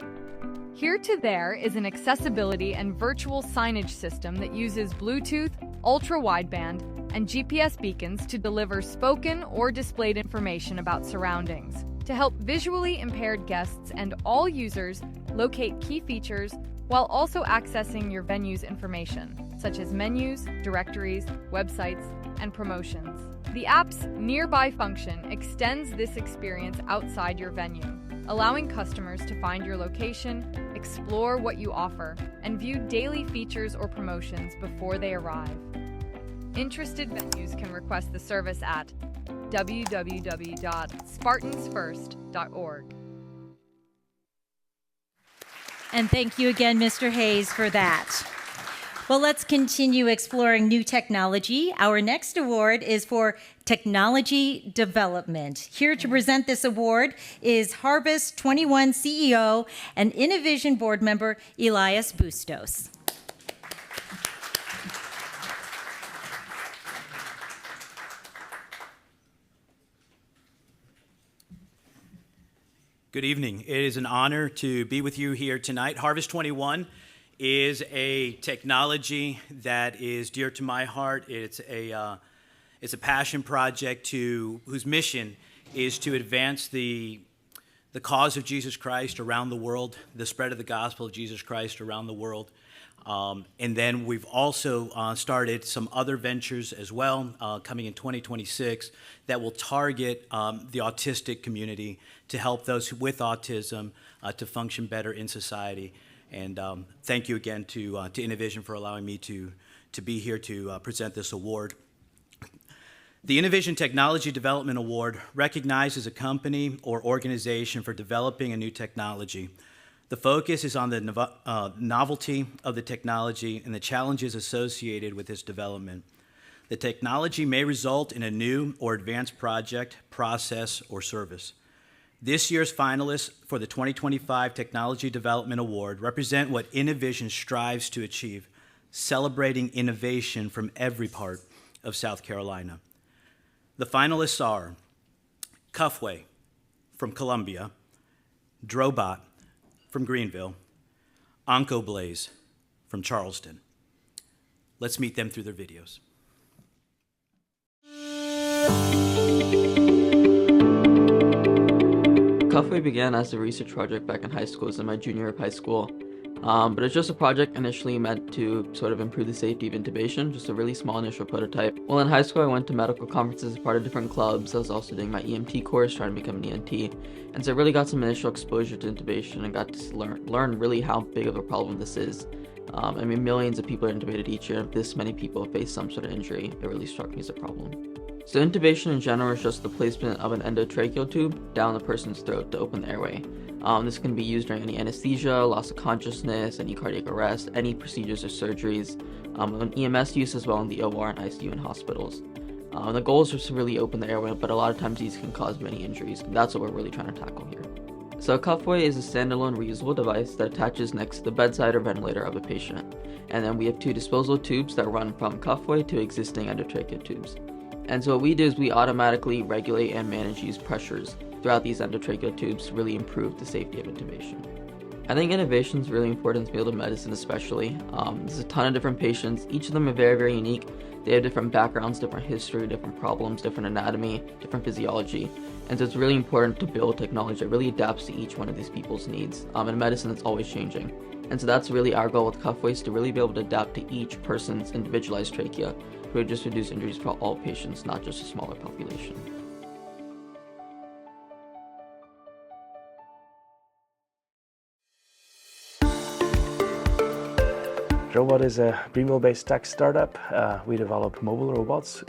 Here to There is an accessibility and virtual signage system that uses Bluetooth, ultra-wideband, and GPS beacons to deliver spoken or displayed information about surroundings, to help visually impaired guests and all users locate key features while also accessing your venue's information, such as menus, directories, websites, and promotions. The app's Nearby function extends this experience outside your venue, allowing customers to find your location, explore what you offer, and view daily features or promotions before they arrive. Interested venues can request the service at www.spartansfirst.org. And thank you again, Mr. Hayes, for that. Well, let's continue exploring new technology. Our next award is for technology development. Here to present this award is Harvest 21 CEO and InnoVision board member Elias Bustos. Good evening. It is an honor to be with you here tonight. Harvest 21 is a technology that is dear to my heart. It's a passion project whose mission is to advance the cause of Jesus Christ around the world, the spread of the gospel of Jesus Christ around the world. And then we've also started some other ventures as well coming in 2026 that will target the autistic community to help those with autism to function better in society. And thank you again to InnoVision for allowing me to be here to present this award. The InnoVision Technology Development Award recognizes a company or organization for developing a new technology. The focus is on the novelty of the technology and the challenges associated with its development. The technology may result in a new or advanced project, process, or service. This year's finalists for the 2025 Technology Development Award represent what InnoVision strives to achieve, celebrating innovation from every part of South Carolina. The finalists are Cuffway from Columbia, Drobot from Greenville, OncoBlaze from Charleston. Let's meet them through their videos. Cuffway began as a research project back in high school. It was in my junior year of high school. But it's just a project initially meant to sort of improve the safety of intubation, just a really small initial prototype. Well, in high school, I went to medical conferences as part of different clubs. I was also doing my EMT course, trying to become an EMT. And so I really got some initial exposure to intubation and got to learn really how big of a problem this is. I mean, millions of people are intubated each year. If this many people face some sort of injury, it really struck me as a problem. So intubation in general is just the placement of an endotracheal tube down the person's throat to open the airway. This can be used during any anesthesia, loss of consciousness, any cardiac arrest, any procedures or surgeries, and EMS use as well in the OR and ICU in hospitals. The goal is just to really open the airway, but a lot of times these can cause many injuries. That's what we're really trying to tackle here. So a cuffway is a standalone reusable device that attaches next to the bedside or ventilator of a patient. And then we have 2 disposable tubes that run from cuffway to existing endotracheal tubes. And so what we do is we automatically regulate and manage these pressures throughout these endotracheal tubes to really improve the safety of intubation. I think innovation is really important in the field of medicine especially. There's a ton of different patients. Each of them are very, very unique. They have different backgrounds, different history, different problems, different anatomy, different physiology. And so it's really important to build technology that really adapts to each one of these people's needs. In medicine, it's always changing. And so that's really our goal with cuffways, to really be able to adapt to each person's individualized trachea to just reduce injuries for all patients, not just a smaller population. Robot is a Greenville-based tech startup. We develop mobile robots,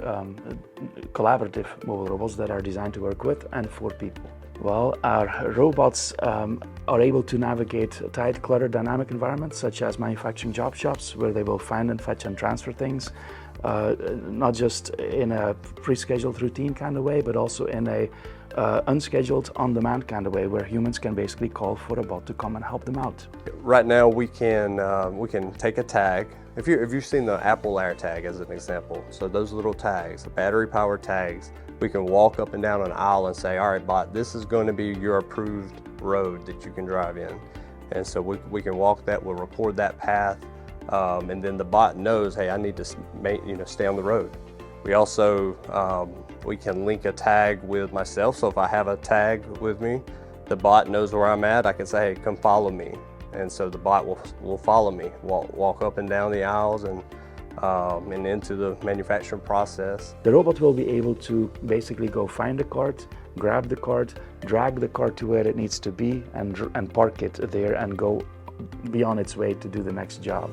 collaborative mobile robots that are designed to work with and for people. Well, our robots are able to navigate tight, cluttered, dynamic environments such as manufacturing job shops, where they will find and fetch and transfer things, not just in a pre-scheduled routine kind of way, but also in a unscheduled, on-demand kind of way, where humans can basically call for a bot to come and help them out. Right now, we can take a tag. If you've seen the Apple AirTag as an example, so those little tags, the battery-powered tags, we can walk up and down an aisle and say, all right, bot, this is going to be your approved road that you can drive in. And so we can walk that, we'll record that path, and then the bot knows, hey, I need to stay on the road. We also, we can link a tag with myself, so if I have a tag with me, the bot knows where I'm at, I can say, hey, come follow me. And so the bot will follow me, walk up and down the aisles and into the manufacturing process. The robot will be able to basically go find the cart, grab the cart, drag the cart to where it needs to be, and park it there and go be on its way to do the next job.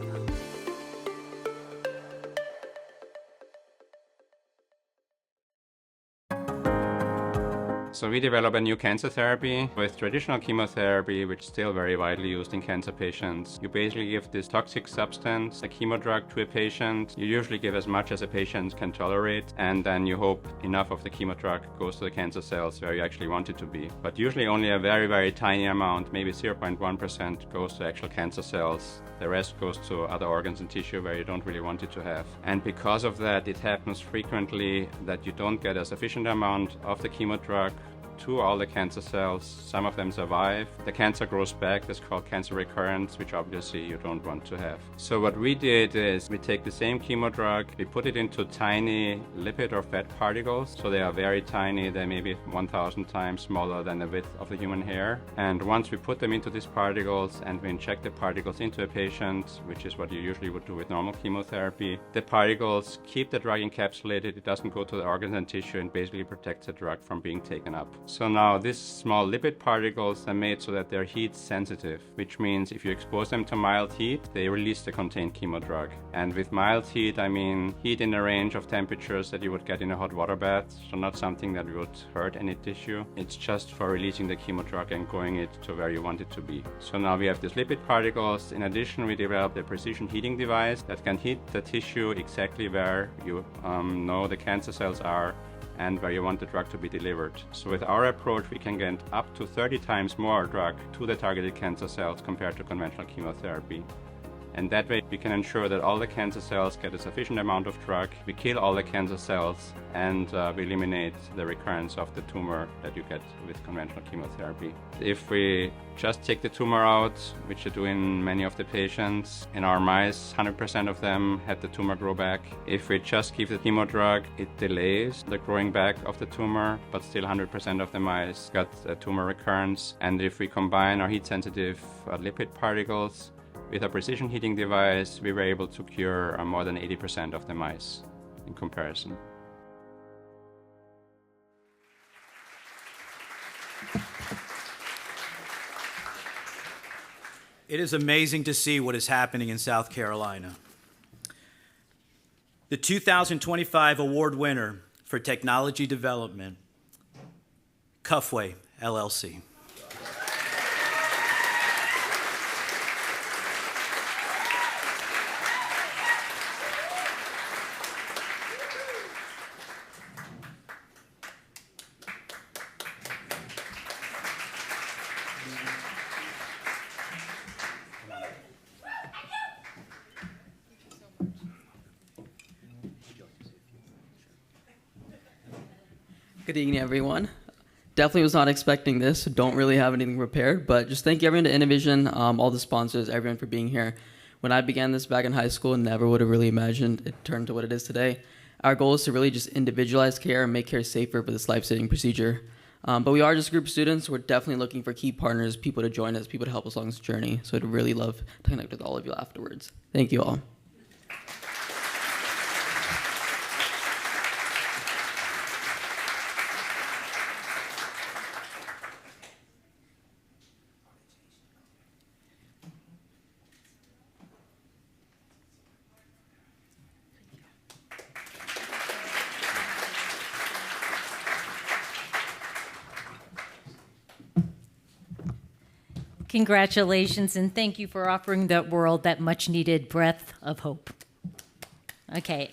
So we develop a new cancer therapy with traditional chemotherapy, which is still very widely used in cancer patients. You basically give this toxic substance, a chemo drug, to a patient. You usually give as much as a patient can tolerate, and then you hope enough of the chemo drug goes to the cancer cells where you actually want it to be. But usually only a very, very tiny amount, maybe 0.1%, goes to actual cancer cells. The rest goes to other organs and tissue where you don't really want it to have. And because of that, it happens frequently that you don't get a sufficient amount of the chemo drug to all the cancer cells. Some of them survive. The cancer grows back. That's called cancer recurrence, which obviously you don't want to have. So what we did is we take the same chemo drug, we put it into tiny lipid or fat particles. So they are very tiny. They may be 1,000 times smaller than the width of the human hair. And once we put them into these particles and we inject the particles into a patient, which is what you usually would do with normal chemotherapy, the particles keep the drug encapsulated. It doesn't go to the organs and tissue and basically protects the drug from being taken up. So now these small lipid particles are made so that they're heat sensitive, which means if you expose them to mild heat, they release the contained chemo drug. And with mild heat, I mean heat in the range of temperatures that you would get in a hot water bath, so not something that would hurt any tissue. It's just for releasing the chemo drug and going it to where you want it to be. So now we have these lipid particles. In addition, we developed a precision heating device that can heat the tissue exactly where you know the cancer cells are and where you want the drug to be delivered. So with our approach, we can get up to 30 times more drug to the targeted cancer cells compared to conventional chemotherapy. And that way we can ensure that all the cancer cells get a sufficient amount of drug, we kill all the cancer cells, and we eliminate the recurrence of the tumor that you get with conventional chemotherapy. If we just take the tumor out, which I do in many of the patients, in our mice, 100% of them had the tumor grow back. If we just give the chemo drug, it delays the growing back of the tumor, but still 100% of the mice got a tumor recurrence. And if we combine our heat-sensitive lipid particles with a precision heating device, we were able to cure more than 80% of the mice in comparison. It is amazing to see what is happening in South Carolina. The 2025 award winner for Technology Development, Cuffway, LLC. Good evening, everyone. Definitely was not expecting this. Don't really have anything prepared, but just thank you everyone to InnoVision, all the sponsors, everyone for being here. When I began this back in high school, never would have really imagined it turned to what it is today. Our goal is to really just individualize care and make care safer for this life-saving procedure. But we are just a group of students. We're definitely looking for key partners, people to join us, people to help us along this journey. So I'd really love to connect with all of you afterwards. Thank you all. Congratulations, and thank you for offering the world that much-needed breath of hope. Okay,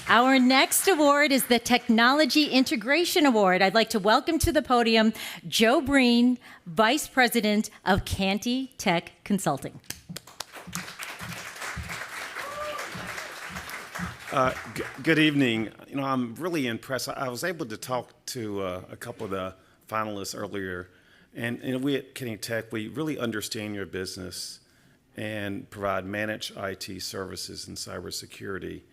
our next award is the Technology Integration Award. I'd like to welcome to the podium Joe Breen, Vice President of Canty Tech Consulting. Good evening. You know, I'm really impressed. I was able to talk to a couple of the finalists earlier. And we at Canty Tech, we really understand your business and provide managed IT services and cybersecurity.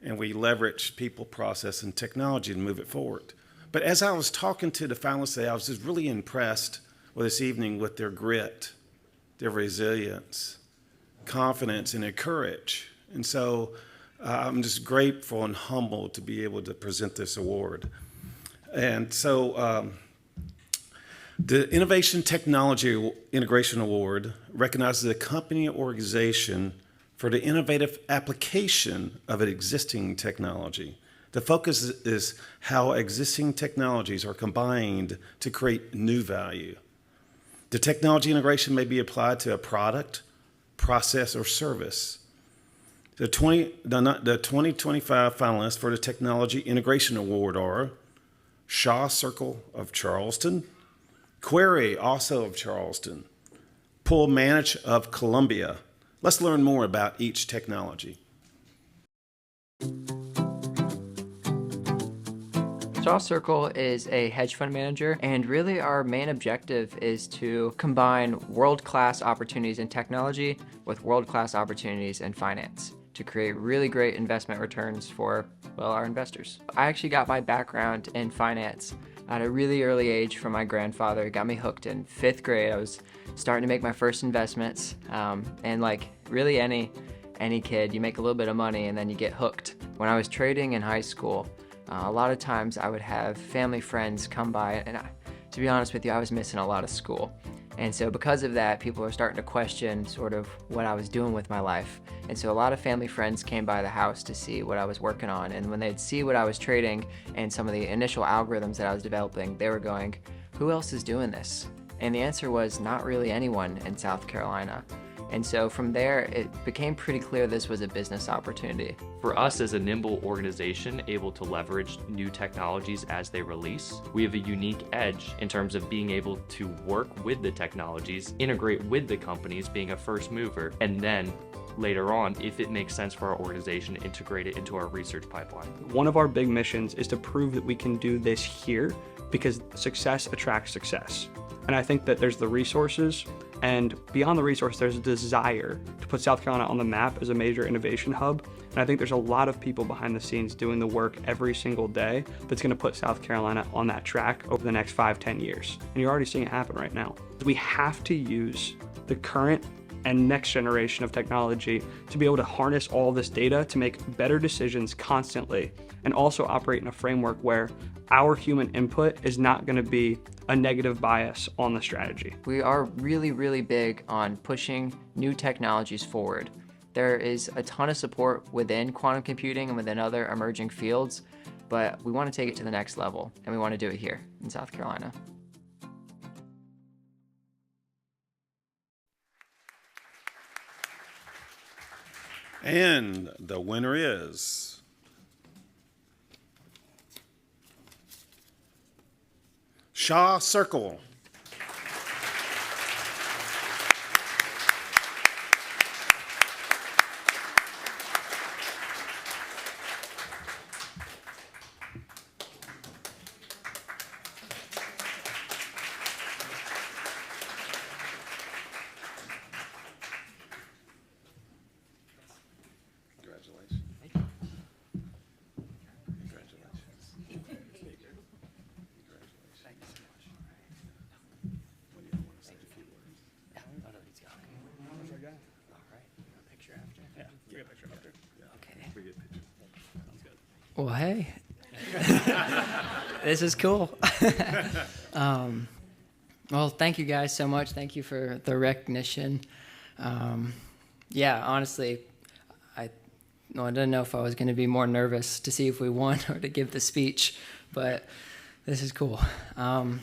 And we leverage people, process, and technology to move it forward. But as I was talking to the finalists today, I was just really impressed with this evening with their grit, their resilience, confidence, and their courage. And so I'm just grateful and humbled to be able to present this award. And so, the Innovation Technology Integration Award recognizes a company or organization for the innovative application of an existing technology. The focus is how existing technologies are combined to create new value. The technology integration may be applied to a product, process, or service. The 2025 finalists for the Technology Integration Award are Shaw Circle of Charleston, Query, also of Charleston, Pull Manage of Columbia. Let's learn more about each technology. Shaw Circle is a hedge fund manager, and really our main objective is to combine world-class opportunities in technology with world-class opportunities in finance to create really great investment returns for, well, our investors. I actually got my background in finance at a really early age from my grandfather. It got me hooked in 5th grade. I was starting to make my first investments, and like really any kid, you make a little bit of money and then you get hooked. When I was trading in high school, a lot of times I would have family friends come by, and to be honest with you, I was missing a lot of school. And so because of that, people were starting to question sort of what I was doing with my life. And so a lot of family friends came by the house to see what I was working on. And when they'd see what I was trading and some of the initial algorithms that I was developing, they were going, who else is doing this? And the answer was not really anyone in South Carolina. And so from there, it became pretty clear this was a business opportunity. For us as a nimble organization able to leverage new technologies as they release, we have a unique edge in terms of being able to work with the technologies, integrate with the companies, being a first mover, and then later on, if it makes sense for our organization, integrate it into our research pipeline. One of our big missions is to prove that we can do this here because success attracts success. And I think that there's the resources, and beyond the resource, there's a desire to put South Carolina on the map as a major innovation hub. And I think there's a lot of people behind the scenes doing the work every single day that's going to put South Carolina on that track over the next 5-10 years. And you're already seeing it happen right now. We have to use the current and next generation of technology to be able to harness all this data to make better decisions constantly, and also operate in a framework where our human input is not going to be a negative bias on the strategy. We are really, really big on pushing new technologies forward. There is a ton of support within quantum computing and within other emerging fields, but we want to take it to the next level, and we want to do it here in South Carolina. And the winner is Shaw Circle. Well, hey, this is cool. Well, thank you guys so much. Thank you for the recognition. Yeah, honestly, I didn't know if I was going to be more nervous to see if we won or to give the speech, but this is cool. I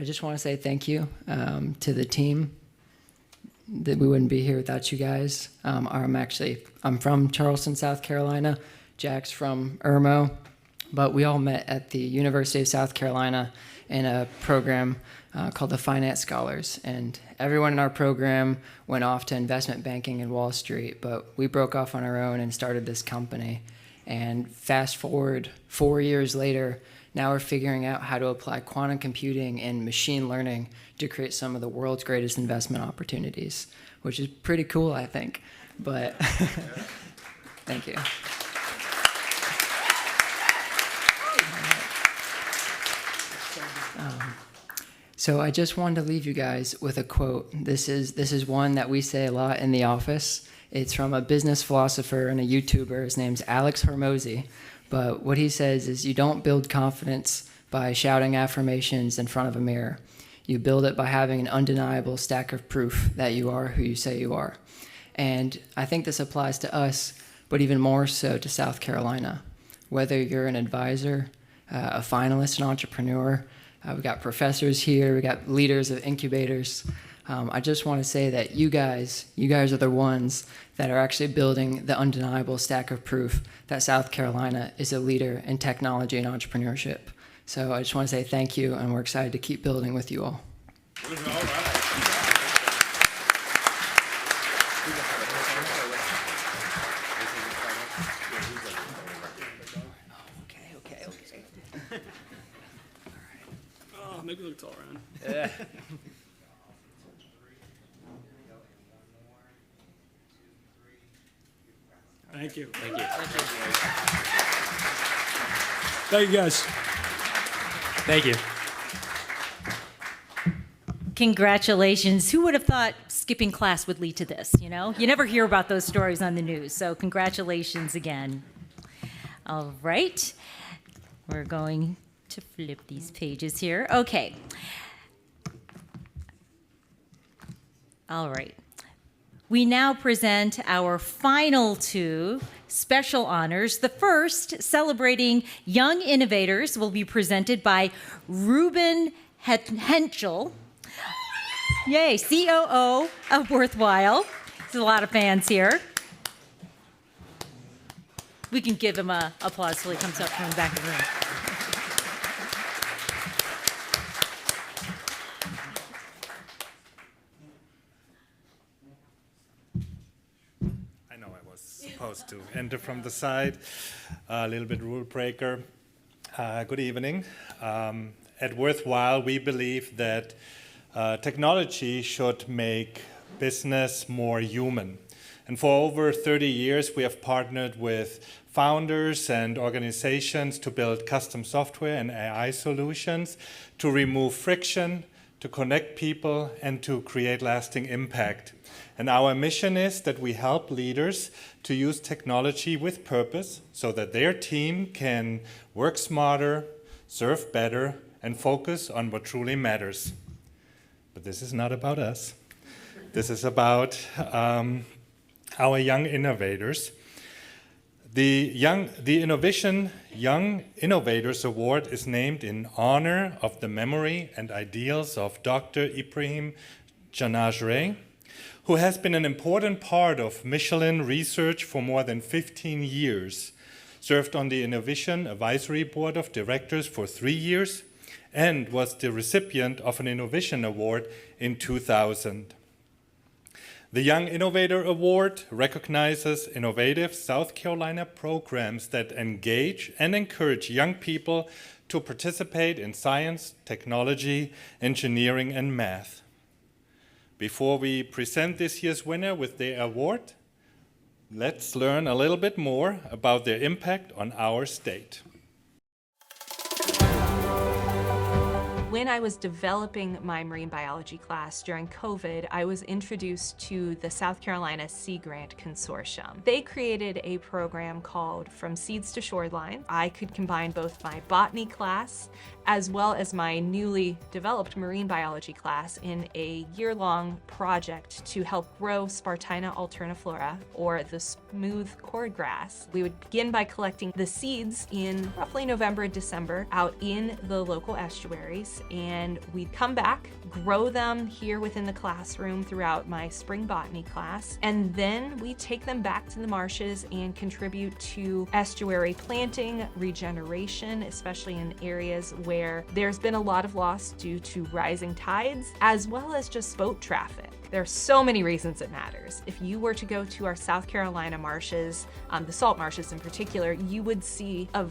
just want to say thank you to the team. That we wouldn't be here without you guys. I'm from Charleston, South Carolina. Jack's from Irmo, but we all met at the University of South Carolina in a program called the Finance Scholars, and everyone in our program went off to investment banking and Wall Street, but we broke off on our own and started this company. And fast forward 4 years later, now we're figuring out how to apply quantum computing and machine learning to create some of the world's greatest investment opportunities, which is pretty cool, I think. But thank you. So I just wanted to leave you guys with a quote. This is one that we say a lot in the office. It's from a business philosopher and a YouTuber. His name's Alex Hormozy. But what he says is, you don't build confidence by shouting affirmations in front of a mirror. You build it by having an undeniable stack of proof that you are who you say you are. And I think this applies to us, but even more so to South Carolina. Whether you're an advisor, a finalist, an entrepreneur, we've got professors here, we got leaders of incubators. I just want to say that you guys are the ones that are actually building the undeniable stack of proof that South Carolina is a leader in technology and entrepreneurship. So I just want to say thank you, and we're excited to keep building with you all. All right. Okay. Oh, maybe look all around. Yeah. Thank you. Thank you. Thank you, guys. Thank you. Congratulations. Who would have thought skipping class would lead to this, you know? You never hear about those stories on the news, so congratulations again. All right. We're going to flip these pages here. Okay. All right. We now present our final two special honors. The first, celebrating young innovators, will be presented by Ruben Henschel. Yay, COO of Worthwhile. There's a lot of fans here. We can give him an applause till he comes up from the back of the room. I know I was supposed to enter from the side, a little bit rule breaker. Good evening. At Worthwhile, we believe that technology should make business more human. And for over 30 years, we have partnered with founders and organizations to build custom software and AI solutions to remove friction, to connect people, and to create lasting impact. And our mission is that we help leaders to use technology with purpose so that their team can work smarter, serve better, and focus on what truly matters. But this is not about us. This is about our young innovators. The InnoVision Young Innovators Award is named in honor of the memory and ideals of Dr. Ibrahim Janajre, who has been an important part of Michelin research for more than 15 years, served on the InnoVision Advisory Board of Directors for 3 years, and was the recipient of an InnoVision Award in 2000. The Young Innovator Award recognizes innovative South Carolina programs that engage and encourage young people to participate in science, technology, engineering, and math. Before we present this year's winner with their award, let's learn a little bit more about their impact on our state. When I was developing my marine biology class during COVID, I was introduced to the South Carolina Sea Grant Consortium. They created a program called From Seeds to Shoreline. I could combine both my botany class as well as my newly developed marine biology class in a year-long project to help grow Spartina alterniflora, or the smooth cordgrass. We would begin by collecting the seeds in roughly November and December out in the local estuaries, and we'd come back, grow them here within the classroom throughout my spring botany class, and then we take them back to the marshes and contribute to estuary planting, regeneration, especially in areas where there's been a lot of loss due to rising tides, as well as just boat traffic. There are so many reasons it matters. If you were to go to our South Carolina marshes, the salt marshes in particular, you would see a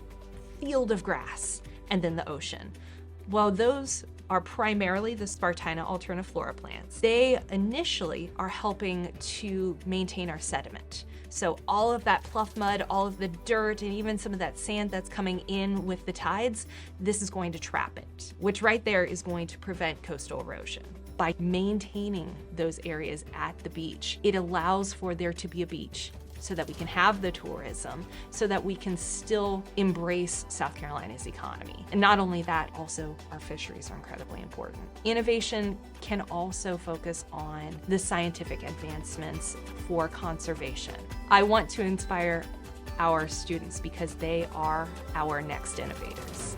field of grass and then the ocean. Well, those are primarily the Spartina alterniflora plants. They initially are helping to maintain our sediment. So all of that pluff mud, all of the dirt, and even some of that sand that's coming in with the tides, this is going to trap it, which right there is going to prevent coastal erosion. By maintaining those areas at the beach, it allows for there to be a beach so that we can have the tourism, so that we can still embrace South Carolina's economy. And not only that, also our fisheries are incredibly important. Innovation can also focus on the scientific advancements for conservation. I want to inspire our students because they are our next innovators.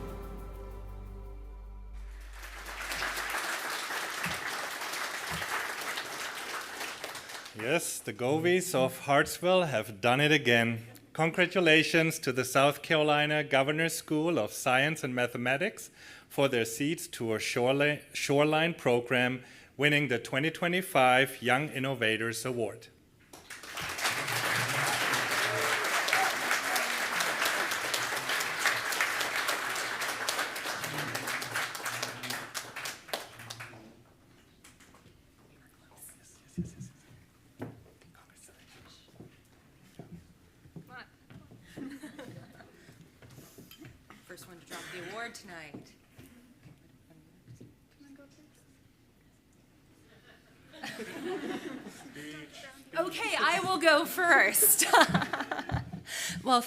Yes, the Govies of Hartsville have done it again. Congratulations to the South Carolina Governor's School of Science and Mathematics for their Seeds to a Shoreline program, winning the 2025 Young Innovators Award. First one to drop the award tonight. Okay, I will go first. Well,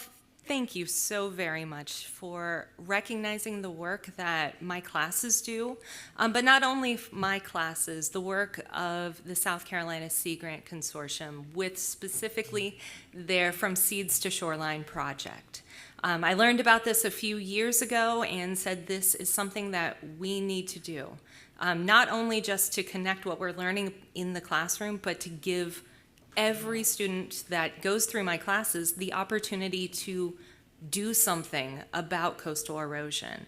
thank you so very much for recognizing the work that my classes do, but not only my classes, the work of the South Carolina Sea Grant Consortium with specifically their From Seeds to Shoreline project. I learned about this a few years ago and said this is something that we need to do, not only just to connect what we're learning in the classroom, but to give every student that goes through my classes the opportunity to do something about coastal erosion.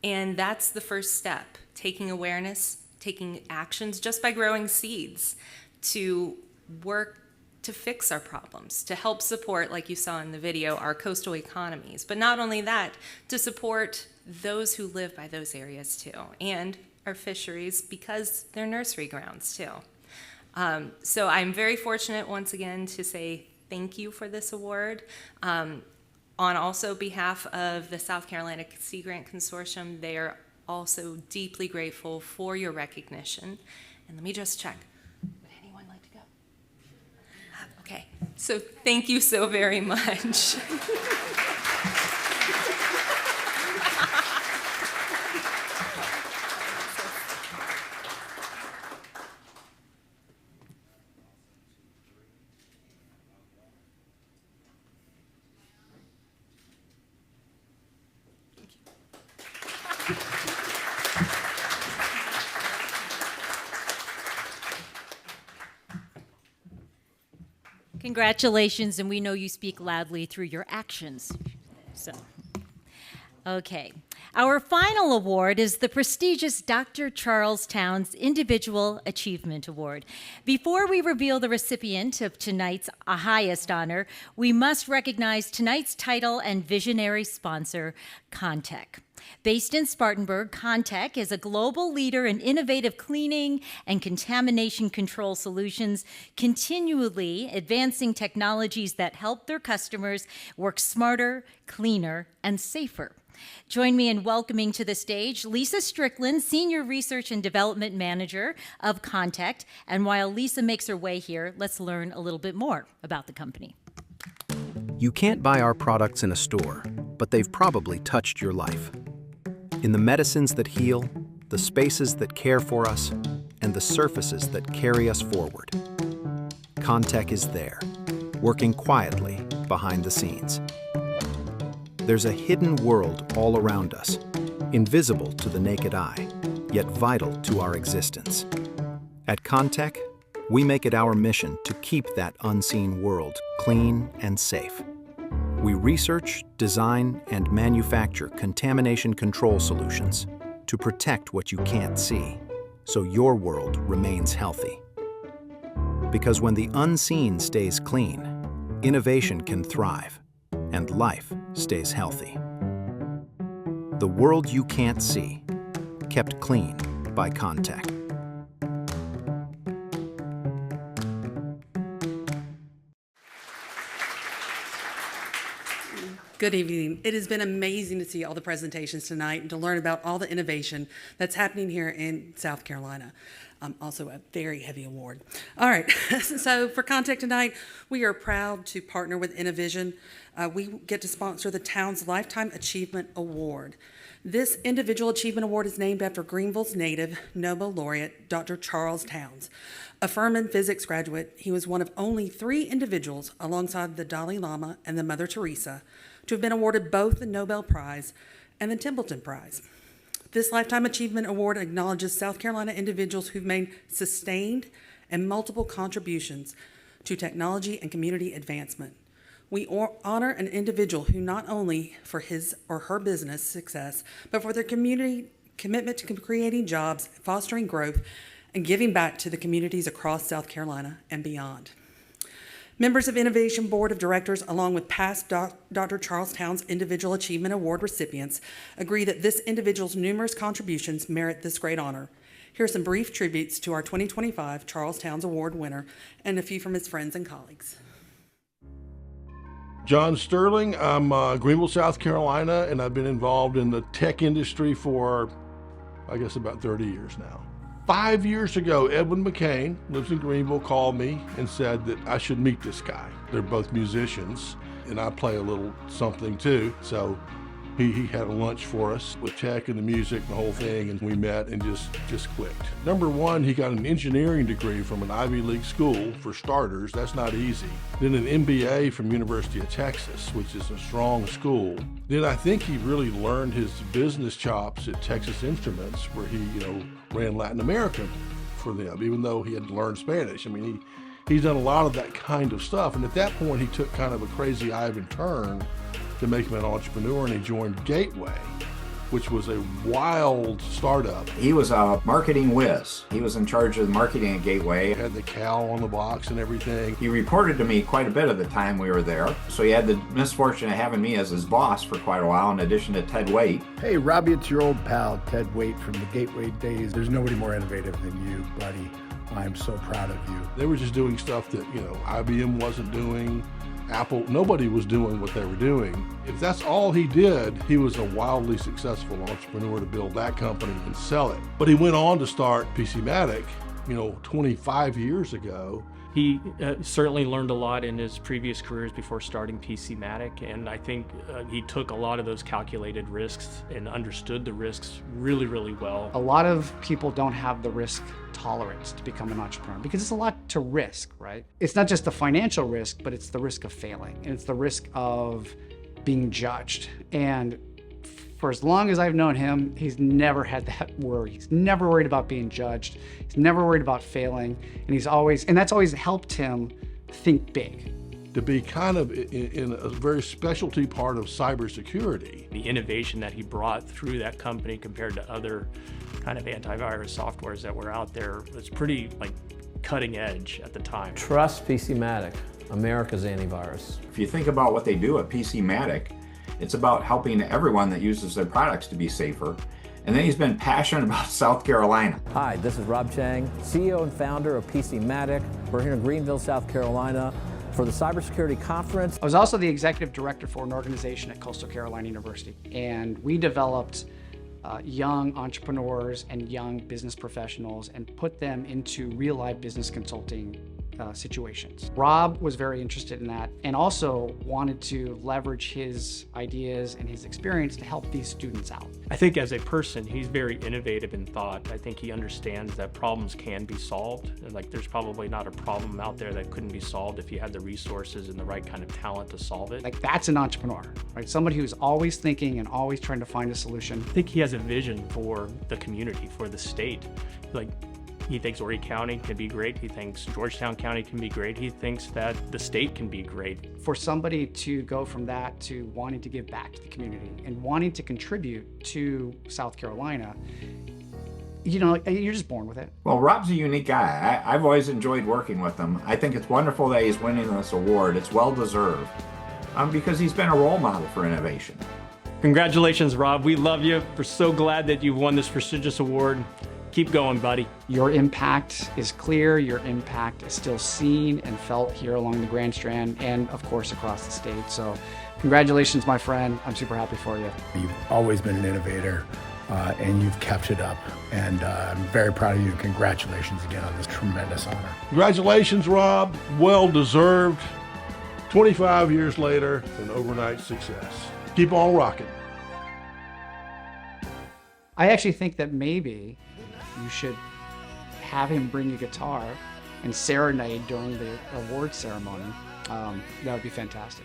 And that's the first step, taking awareness, taking actions just by growing seeds to work to fix our problems, to help support, like you saw in the video, our coastal economies. But not only that, to support those who live by those areas too, and our fisheries because they're nursery grounds too. So I'm very fortunate once again to say thank you for this award. On also behalf of the South Carolina Sea Grant Consortium, they are also deeply grateful for your recognition. And let me just check. Would anyone like to go? Okay, so thank you so very much. Congratulations, and we know you speak loudly through your actions. So, okay. Our final award is the prestigious Dr. Charles Towns Individual Achievement Award. Before we reveal the recipient of tonight's highest honor, we must recognize tonight's title and visionary sponsor, Contech. Based in Spartanburg, Contech is a global leader in innovative cleaning and contamination control solutions, continually advancing technologies that help their customers work smarter, cleaner, and safer. Join me in welcoming to the stage Lisa Strickland, Senior Research and Development Manager of Contech. And while Lisa makes her way here, let's learn a little bit more about the company. You can't buy our products in a store, but they've probably touched your life. In the medicines that heal, the spaces that care for us, and the surfaces that carry us forward. Contech is there, working quietly behind the scenes. There's a hidden world all around us, invisible to the naked eye, yet vital to our existence. At Contech, we make it our mission to keep that unseen world clean and safe. We research, design, and manufacture contamination control solutions to protect what you can't see, so your world remains healthy. Because when the unseen stays clean, innovation can thrive, and life stays healthy. The world you can't see, kept clean by Contech. Good evening. It has been amazing to see all the presentations tonight and to learn about all the innovation that's happening here in South Carolina. Also a very heavy award. All right, so for Contech tonight, we are proud to partner with InnoVision. We get to sponsor the town's Lifetime Achievement Award. This Individual Achievement Award is named after Greenville's native Nobel laureate, Dr. Charles Towns. A Furman physics graduate, he was one of only 3 individuals alongside the Dalai Lama and the Mother Teresa to have been awarded both the Nobel Prize and the Templeton Prize. This Lifetime Achievement Award acknowledges South Carolina individuals who've made sustained and multiple contributions to technology and community advancement. We honor an individual who not only for his or her business success, but for their community commitment to creating jobs, fostering growth, and giving back to the communities across South Carolina and beyond. Members of Innovation Board of Directors, along with past Dr. Charles Towns Individual Achievement Award recipients, agree that this individual's numerous contributions merit this great honor. Here are some brief tributes to our 2025 Charles Towns Award winner and a few from his friends and colleagues. John Sterling, I'm Greenville, South Carolina, and I've been involved in the tech industry for, I guess, about 30 years now. 5 years ago, Edwin McCain, lives in Greenville, called me and said that I should meet this guy. They're both musicians, and I play a little something too. So he had a lunch for us with tech and the music and the whole thing, and we met and just clicked. Number one, he got an engineering degree from an Ivy League school, for starters. That's not easy. Then an MBA from University of Texas, which is a strong school. Then I think he really learned his business chops at Texas Instruments, where he, ran Latin America for them, even though he had learned Spanish. I mean, he's done a lot of that kind of stuff. And at that point, he took kind of a crazy Ivan turn to make him an entrepreneur, and he joined Gateway, which was a wild startup. He was a marketing whiz. He was in charge of the marketing at Gateway. Had the cow on the box and everything. He reported to me quite a bit of the time we were there. So he had the misfortune of having me as his boss for quite a while, in addition to Ted Waite. Hey, Robbie, it's your old pal, Ted Waite from the Gateway days. There's nobody more innovative than you, buddy. I'm so proud of you. They were just doing stuff that, IBM wasn't doing. Apple, nobody was doing what they were doing. If that's all he did, he was a wildly successful entrepreneur to build that company and sell it. But he went on to start PCmatic, 25 years ago. He certainly learned a lot in his previous careers before starting PCmatic, and I think he took a lot of those calculated risks and understood the risks really, really well. A lot of people don't have the risk tolerance to become an entrepreneur because it's a lot to risk, right? It's not just the financial risk, but it's the risk of failing, and it's the risk of being judged. And for as long as I've known him, he's never had that worry. He's never worried about being judged. He's never worried about failing. And that's always helped him think big. To be kind of in a very specialty part of cybersecurity. The innovation that he brought through that company compared to other kind of antivirus softwares that were out there was pretty cutting edge at the time. Trust PCmatic, America's antivirus. If you think about what they do at PCmatic, it's about helping everyone that uses their products to be safer. And then he's been passionate about South Carolina. Hi, this is Rob Chang, CEO and founder of PCmatic. We're here in Greenville, South Carolina for the Cybersecurity Conference. I was also the executive director for an organization at Coastal Carolina University, and we developed young entrepreneurs and young business professionals and put them into real life business consulting situations. Rob was very interested in that and also wanted to leverage his ideas and his experience to help these students out. I think as a person, he's very innovative in thought. I think he understands that problems can be solved. And there's probably not a problem out there that couldn't be solved if you had the resources and the right kind of talent to solve it. That's an entrepreneur, right? Somebody who's always thinking and always trying to find a solution. I think he has a vision for the community, for the state. He thinks Horry County can be great. He thinks Georgetown County can be great. He thinks that the state can be great. For somebody to go from that to wanting to give back to the community and wanting to contribute to South Carolina, you're just born with it. Well, Rob's a unique guy. I've always enjoyed working with him. I think it's wonderful that he's winning this award. It's well deserved because he's been a role model for innovation. Congratulations, Rob. We love you. We're so glad that you've won this prestigious award. Keep going, buddy. Your impact is clear. Your impact is still seen and felt here along the Grand Strand and, of course, across the state. So congratulations, my friend. I'm super happy for you. You've always been an innovator, and you've kept it up. And I'm very proud of you. Congratulations again on this tremendous honor. Congratulations, Rob. Well deserved. 25 years later, an overnight success. Keep on rocking. I actually think that maybe you should have him bring a guitar and serenade during the award ceremony. That would be fantastic.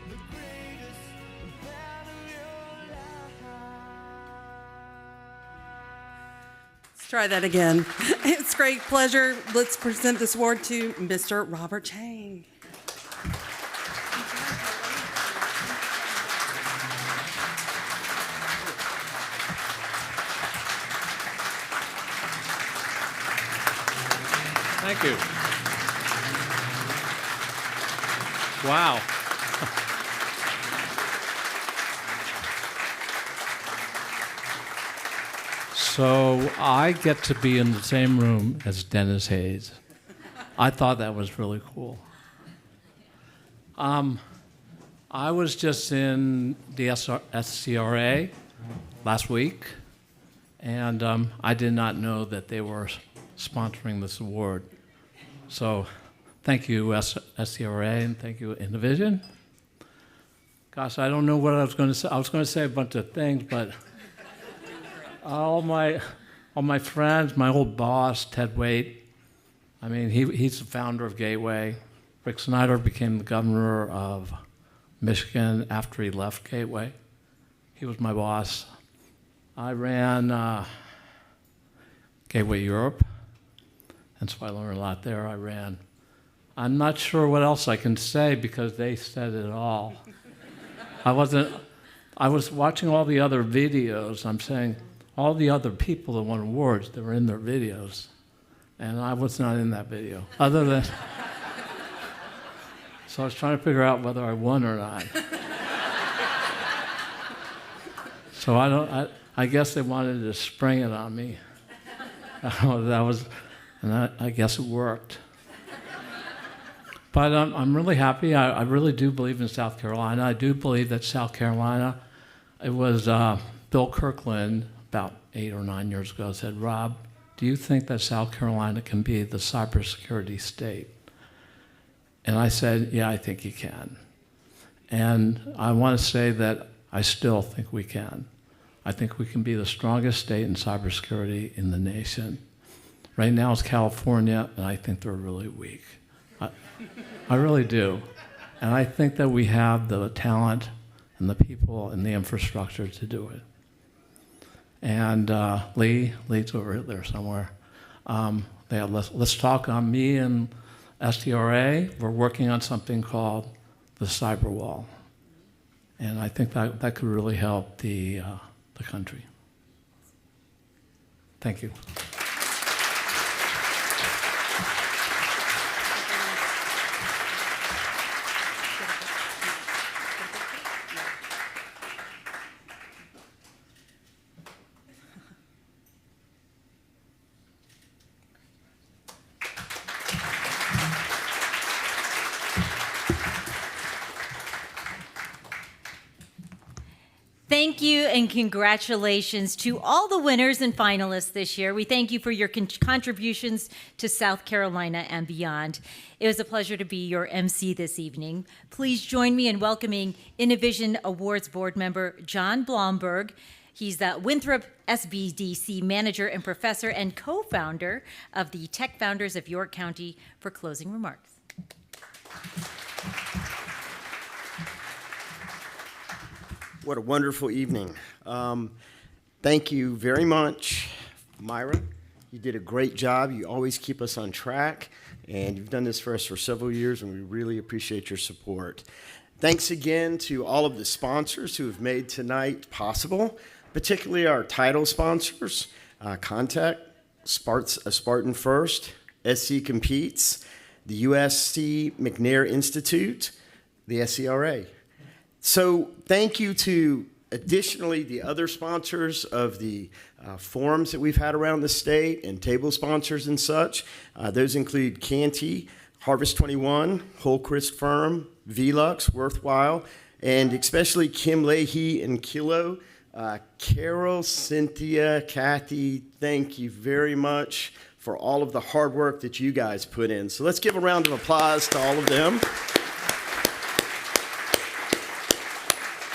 Let's try that again. It's great pleasure. Let's present this award to Mr. Robert Chang. Thank you. Wow. So I get to be in the same room as Dennis Hayes. I thought that was really cool. I was just in the SCRA last week, and I did not know that they were sponsoring this award. So thank you, SCRA, and thank you, InnoVision. Gosh, I don't know what I was going to say. I was going to say a bunch of things, but all my friends, my old boss, Ted Waite, I mean, he's the founder of Gateway. Rick Snyder became the governor of Michigan after he left Gateway. He was my boss. I ran Gateway Europe, and so I learned a lot there. I'm not sure what else I can say because they said it all. I was watching all the other videos. I'm saying all the other people that won awards, they were in their videos. And I was not in that video, other than, so I was trying to figure out whether I won or not. So I guess they wanted to spring it on me. I guess it worked. But I'm really happy. I really do believe in South Carolina. I do believe that South Carolina, it was Bill Kirkland about 8 or 9 years ago said, Rob, do you think that South Carolina can be the cybersecurity state? And I said, yeah, I think you can. And I want to say that I still think we can. I think we can be the strongest state in cybersecurity in the nation. Right now it's California, and I think they're really weak. I really do. And I think that we have the talent and the people and the infrastructure to do it. and Lee's over there somewhere. They had Let's Talk on me and STRA. We're working on something called the cyber wall, and I think that could really help the country. Thank you. Thank you and congratulations to all the winners and finalists this year. We thank you for your contributions to South Carolina and beyond. It was a pleasure to be your MC this evening. Please join me in welcoming InnoVision Awards board member John Blomberg. He's the Winthrop SBDC manager and professor and co-founder of the Tech Founders of York County for closing remarks. What a wonderful evening. Thank you very much, Myra. You did a great job. You always keep us on track, and you've done this for us for several years, and we really appreciate your support. Thanks again to all of the sponsors who have made tonight possible, particularly our title sponsors, Contact, Spartan First, SC Competes, the USC McNair Institute, the SCRA. So thank you to, additionally, the other sponsors of the forums that we've had around the state and table sponsors and such. Those include Canty, Harvest 21, Holchrist Firm, Velux, Worthwhile, and especially Kim Leahy and Kilo. Carol, Cynthia, Kathy, thank you very much for all of the hard work that you guys put in. So let's give a round of applause to all of them.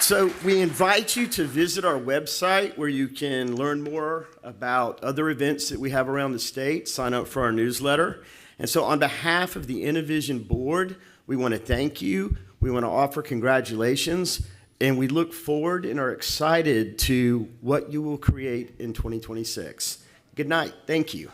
So we invite you to visit our website where you can learn more about other events that we have around the state, sign up for our newsletter. And so on behalf of the InnoVision board, we want to thank you. We want to offer congratulations, and we look forward and are excited to what you will create in 2026. Good night. Thank you.